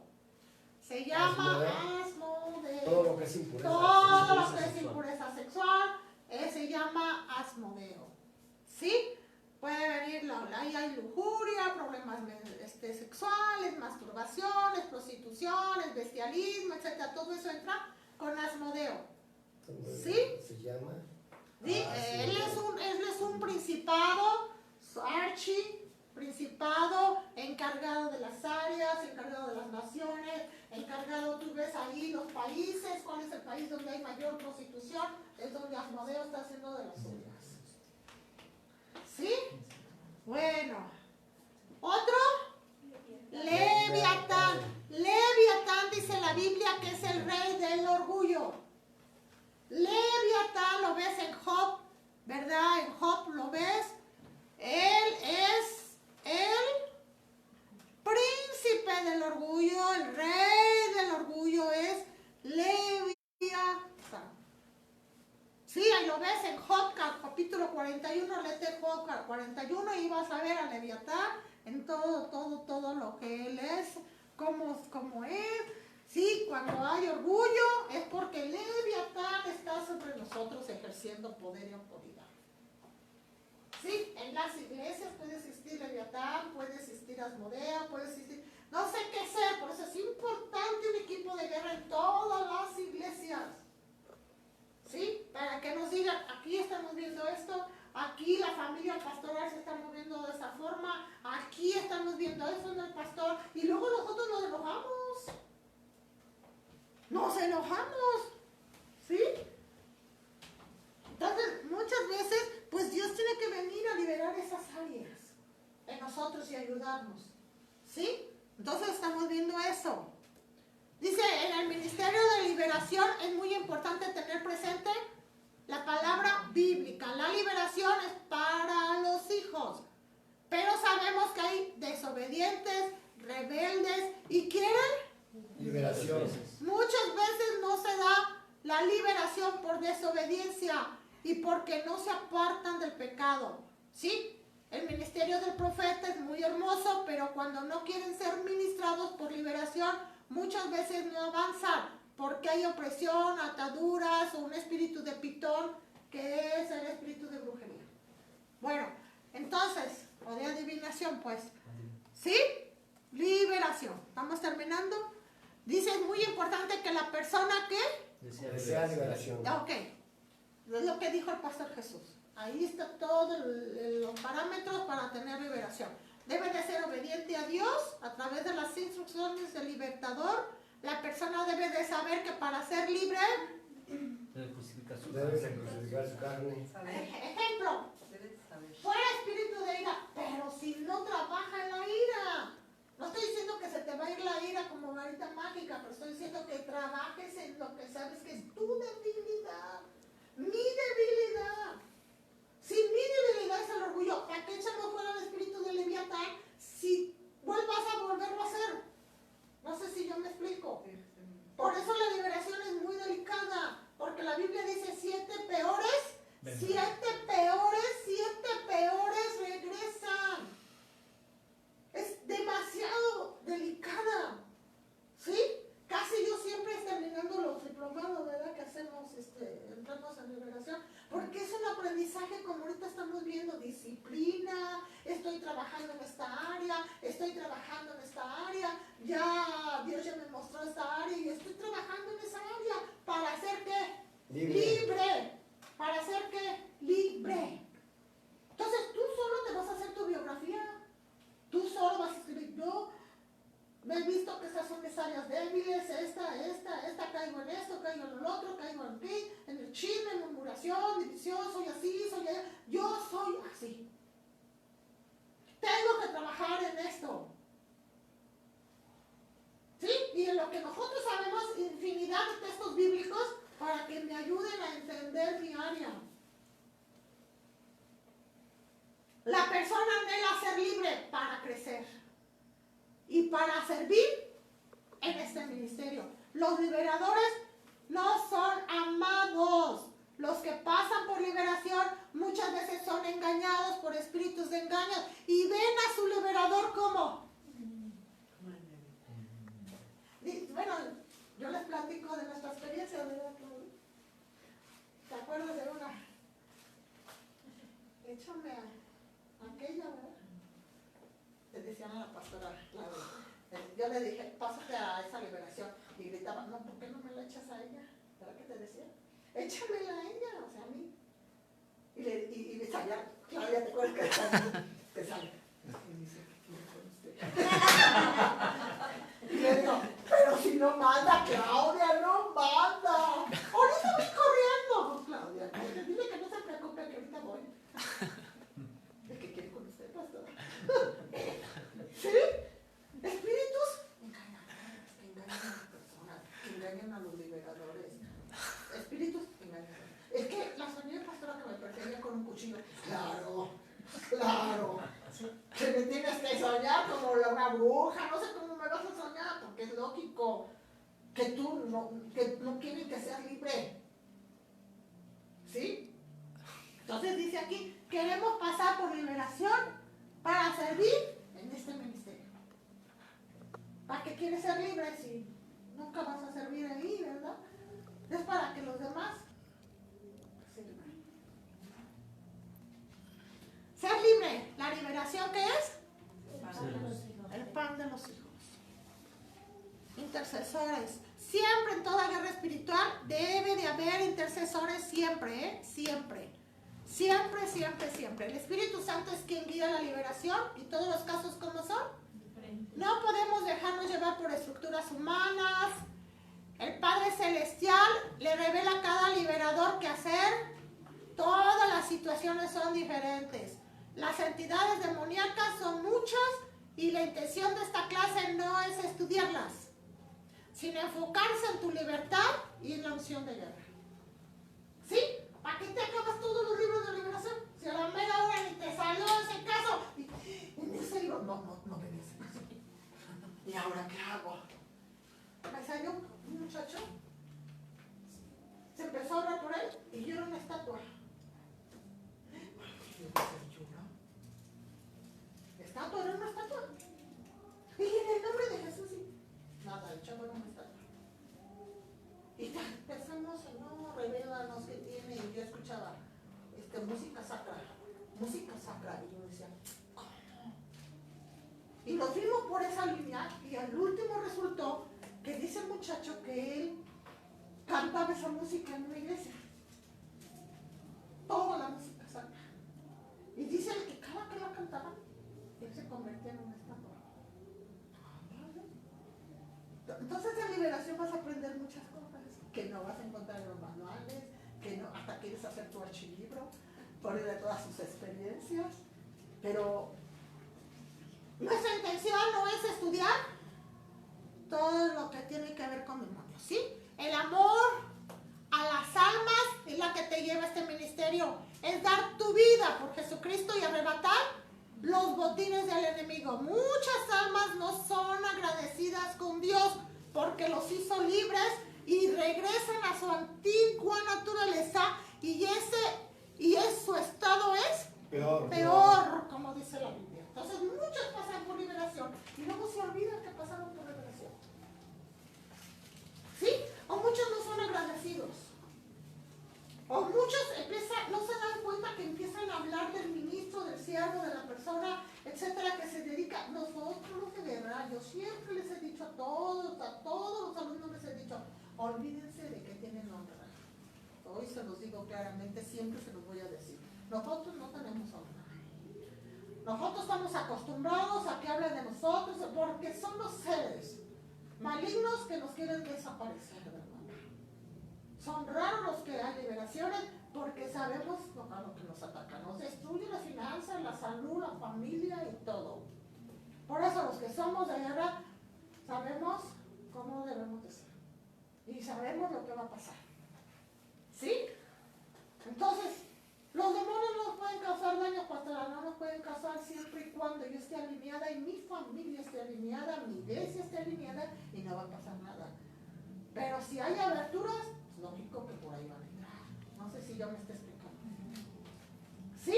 Se llama Asmodeo. Todo lo que es impureza. Todo lo que es impureza sexual se llama Asmodeo. ¿Sí? Puede venir, ahí hay lujuria, problemas sexuales, masturbaciones, prostituciones, bestialismo, etc. Todo eso entra con Asmodeo. ¿Sí? Se llama. ¿Sí? Él es un principado, principado, encargado de las áreas, encargado de las naciones, encargado, tú ves ahí los países, cuál es el país donde hay mayor prostitución, es donde Asmodeo está haciendo de las suyas. ¿Sí? Bueno. ¿Otro? Leviatán. Leviatán dice la Biblia que es el rey del orgullo. Leviatán lo ves en Job, ¿verdad? En Job lo ves. Él es el príncipe del orgullo, el rey del orgullo es Leviatán. Sí, ahí lo ves en Job capítulo 41, léete Job 41 y vas a ver a Leviatán en todo lo que él es, como es. Sí, cuando hay orgullo es porque Leviatán está sobre nosotros ejerciendo poder y autoridad. Sí, en las iglesias puede existir Leviatán, puede existir Asmodeo, puede existir, no sé qué ser, por eso es importante un equipo de guerra en todas las iglesias. ¿Sí? Para que nos digan, aquí estamos viendo esto, aquí la familia pastoral se está moviendo de esa forma, aquí estamos viendo eso en el pastor, y luego nosotros nos enojamos. Nos enojamos. ¿Sí? Entonces, muchas veces, pues Dios tiene que venir a liberar esas áreas en nosotros y ayudarnos. ¿Sí? Entonces estamos viendo eso. Dice, en el ministerio de liberación es muy importante tener presente la palabra bíblica. La liberación es para los hijos. Pero sabemos que hay desobedientes, rebeldes y quieren Liberación. muchas veces no se da la liberación por desobediencia y porque no se apartan del pecado. ¿Sí? El ministerio del profeta es muy hermoso, pero cuando no quieren ser ministrados por liberación, muchas veces no avanzan porque hay opresión, ataduras o un espíritu de pitón que es el espíritu de brujería. liberación, pues. ¿Sí? Liberación. ¿Estamos terminando? Dice, es muy importante que la persona que... Desea liberación. Ok. Es lo que dijo el pastor Jesús. Ahí está todos los parámetros para tener liberación. Debe de ser obediente a Dios a través de las instrucciones del libertador. La persona debe de saber que para ser libre... Debe crucificar su Debe carne. sacrificar su carne. Ejemplo, Debes saber. fuera espíritu de ira, pero si no trabaja en la ira. No estoy diciendo que se te va a ir la ira como varita mágica, pero estoy diciendo que trabajes en lo que sabes que es tu debilidad. Mi debilidad. Si mi debilidad es el orgullo, ¿para qué echamos fuera el espíritu de Leviatán si vuelvas a volverlo a hacer? No sé si yo me explico. Por eso la liberación es muy delicada, porque la Biblia dice 7 peores, 7 peores regresan. Es demasiado delicada, ¿sí? Casi yo siempre terminando los diplomados, ¿verdad? Que hacemos, entramos en liberación, porque es un aprendizaje como ahorita estamos viendo, disciplina, estoy trabajando en esta área, ya Dios ya me mostró esta área y estoy trabajando en esa área, ¿para hacer qué? Libre. ¿Para hacer qué? Libre. Entonces tú solo te vas a hacer tu biografía, tú solo vas a escribir, yo me he visto que estas son mis áreas débiles, esta, caigo en esto, caigo en lo otro, caigo en aquí, en el chisme, en murmuración, división, soy así, soy allá, yo soy así. Tengo que trabajar en esto. ¿Sí? Y en lo que nosotros sabemos, infinidad de textos bíblicos para que me ayuden a entender mi área. La persona anhela ser libre para crecer y para servir en este ministerio. Los liberadores no son amados. Los que pasan por liberación muchas veces son engañados por espíritus de engaño y ven a su liberador como... Bueno, yo les platico de nuestra experiencia, ¿verdad? ¿Te acuerdas de una? Échame a aquella, ¿verdad? Le decían a la pastora, yo le dije, pásate a esa liberación. Y gritaba, no, ¿por qué no me la echas a ella? ¿Verdad que te decía? Échamela a ella, o sea, a mí. Y me salía, Claudia, ¿te acuerdas que salía? Y me dice, ¿qué quiere con usted? Y le digo, pero si no manda, Claudia, no manda. Ahorita voy corriendo. Claudia, dile que no se preocupe, que ahorita voy. ¿De qué quiere con usted, pastora? ¿Sí? Espíritus engañadores, que engañan a las personas, que engañan a los liberadores. Espíritus engañadores. Es que la soñé, pastora, que me perseguía con un cuchillo. Claro. Que me tienes que soñar como una bruja, no sé cómo me vas a soñar, porque es lógico que no quieren que seas libre. ¿Sí? Entonces dice aquí, queremos pasar por liberación para servir en este ministerio. ¿Para qué quieres ser libre si nunca vas a servir ahí, verdad? Es para que los demás sirvan. Ser libre, la liberación, ¿qué es? El pan de los hijos. Intercesores. Siempre en toda guerra espiritual debe de haber intercesores siempre, ¿eh? Siempre. El Espíritu Santo es quien guía la liberación y todos los casos, ¿cómo son? No podemos dejarnos llevar por estructuras humanas. El Padre Celestial le revela a cada liberador qué hacer. Todas las situaciones son diferentes. Las entidades demoníacas son muchas y la intención de esta clase no es estudiarlas, sino enfocarse en tu libertad y en la unción de guerra. ¿Sí? ¿Para qué te acabas todos los libros de liberación? Si a la mera hora ni te salió ese caso. Y en ese libro, no venía ese caso. ¿Y ahora qué hago? Me salió un muchacho, se empezó a orar por él y yo era una estatua. ¿Estatua? ¿Era una estatua? Y en el nombre de Jesús, sí. Nada, el chavo era una estatua. Y pensamos, no, revélanos qué tiene. Y yo escuchaba música sacra, música nos fuimos por esa línea y al último resultó que dice el muchacho que él cantaba esa música en una iglesia. Toda la música sacra. Y dice él que cada que la cantaba, él se convertía en un estatua. Entonces en liberación vas a aprender muchas cosas que no vas a encontrar en los manuales, que no, hasta quieres hacer tu archilibro, ponerle todas sus experiencias, pero nuestra intención no es estudiar todo lo que tiene que ver con demonios, ¿sí? El amor a las almas es la que te lleva a este ministerio, es dar tu vida por Jesucristo y arrebatar los botines del enemigo. Muchas almas no son agradecidas con Dios porque los hizo libres y regresan a su antigua naturaleza y su estado es peor, como dice la Biblia. Entonces muchos pasan por liberación y luego se olvidan que pasaron por liberación. ¿Sí? O muchos no son agradecidos. O muchos no se dan cuenta que empiezan a hablar del ministro, del siervo, de la persona, etcétera, que se dedica. Nosotros los de guerra, yo siempre les he dicho a todos los alumnos les he dicho, olvídense de que tienen honra. Hoy se los digo claramente, siempre se los voy a decir. Nosotros no tenemos honra. Nosotros estamos acostumbrados a que hablen de nosotros porque son los seres malignos que nos quieren desaparecer, ¿verdad? Son raros los que hay liberaciones porque sabemos a lo que nos ataca. Nos destruye las finanzas, la salud, la familia y todo. Por eso los que somos de guerra sabemos cómo debemos de ser. Y sabemos lo que va a pasar. ¿Sí? Entonces, los demonios no nos pueden causar daño, pastora, no nos pueden causar siempre y cuando yo esté alineada y mi familia esté alineada, mi iglesia esté alineada y no va a pasar nada. Pero si hay aberturas, es lógico que por ahí van a entrar. No sé si yo me estoy explicando. ¿Sí?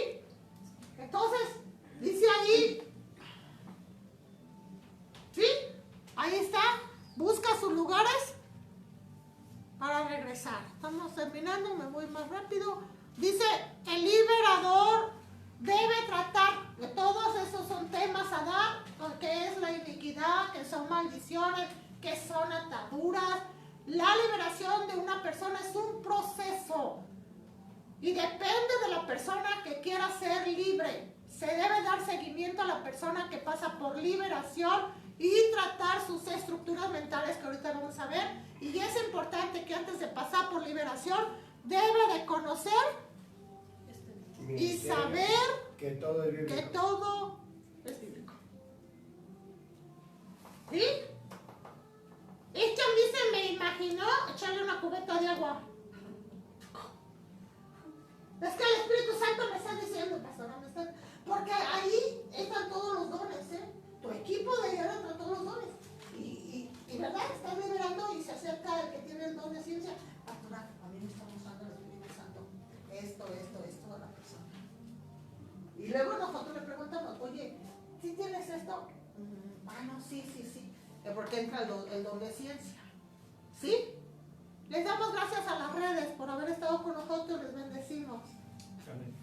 Entonces, dice ahí, ¿sí? Ahí está, busca sus lugares para regresar. Estamos terminando, me voy más rápido. Dice, el liberador debe tratar de todos esos son temas a dar, que es la iniquidad, que son maldiciones, que son ataduras. La liberación de una persona es un proceso y depende de la persona que quiera ser libre. Se debe dar seguimiento a la persona que pasa por liberación y tratar sus estructuras mentales que ahorita vamos a ver. Y es importante que antes de pasar por liberación debe de conocer y saber que todo es bíblico. Que todo es bíblico. ¿Sí? Es que a mí se me imaginó echarle una cubeta de agua. Es que el Espíritu Santo me está diciendo, pastora, porque ahí están todos los dones, ¿eh? Tu equipo de guerra entra todos los dones. Y verdad, estás liberando y se acerca el que tiene el don de ciencia. Pastora, a mí me está mostrando el Espíritu Santo. Esto de la persona. Y luego nosotros le preguntamos, oye, ¿sí tienes esto? No, sí. Porque entra el don de ciencia. ¿Sí? Les damos gracias a las redes por haber estado con nosotros, les bendecimos. Amén.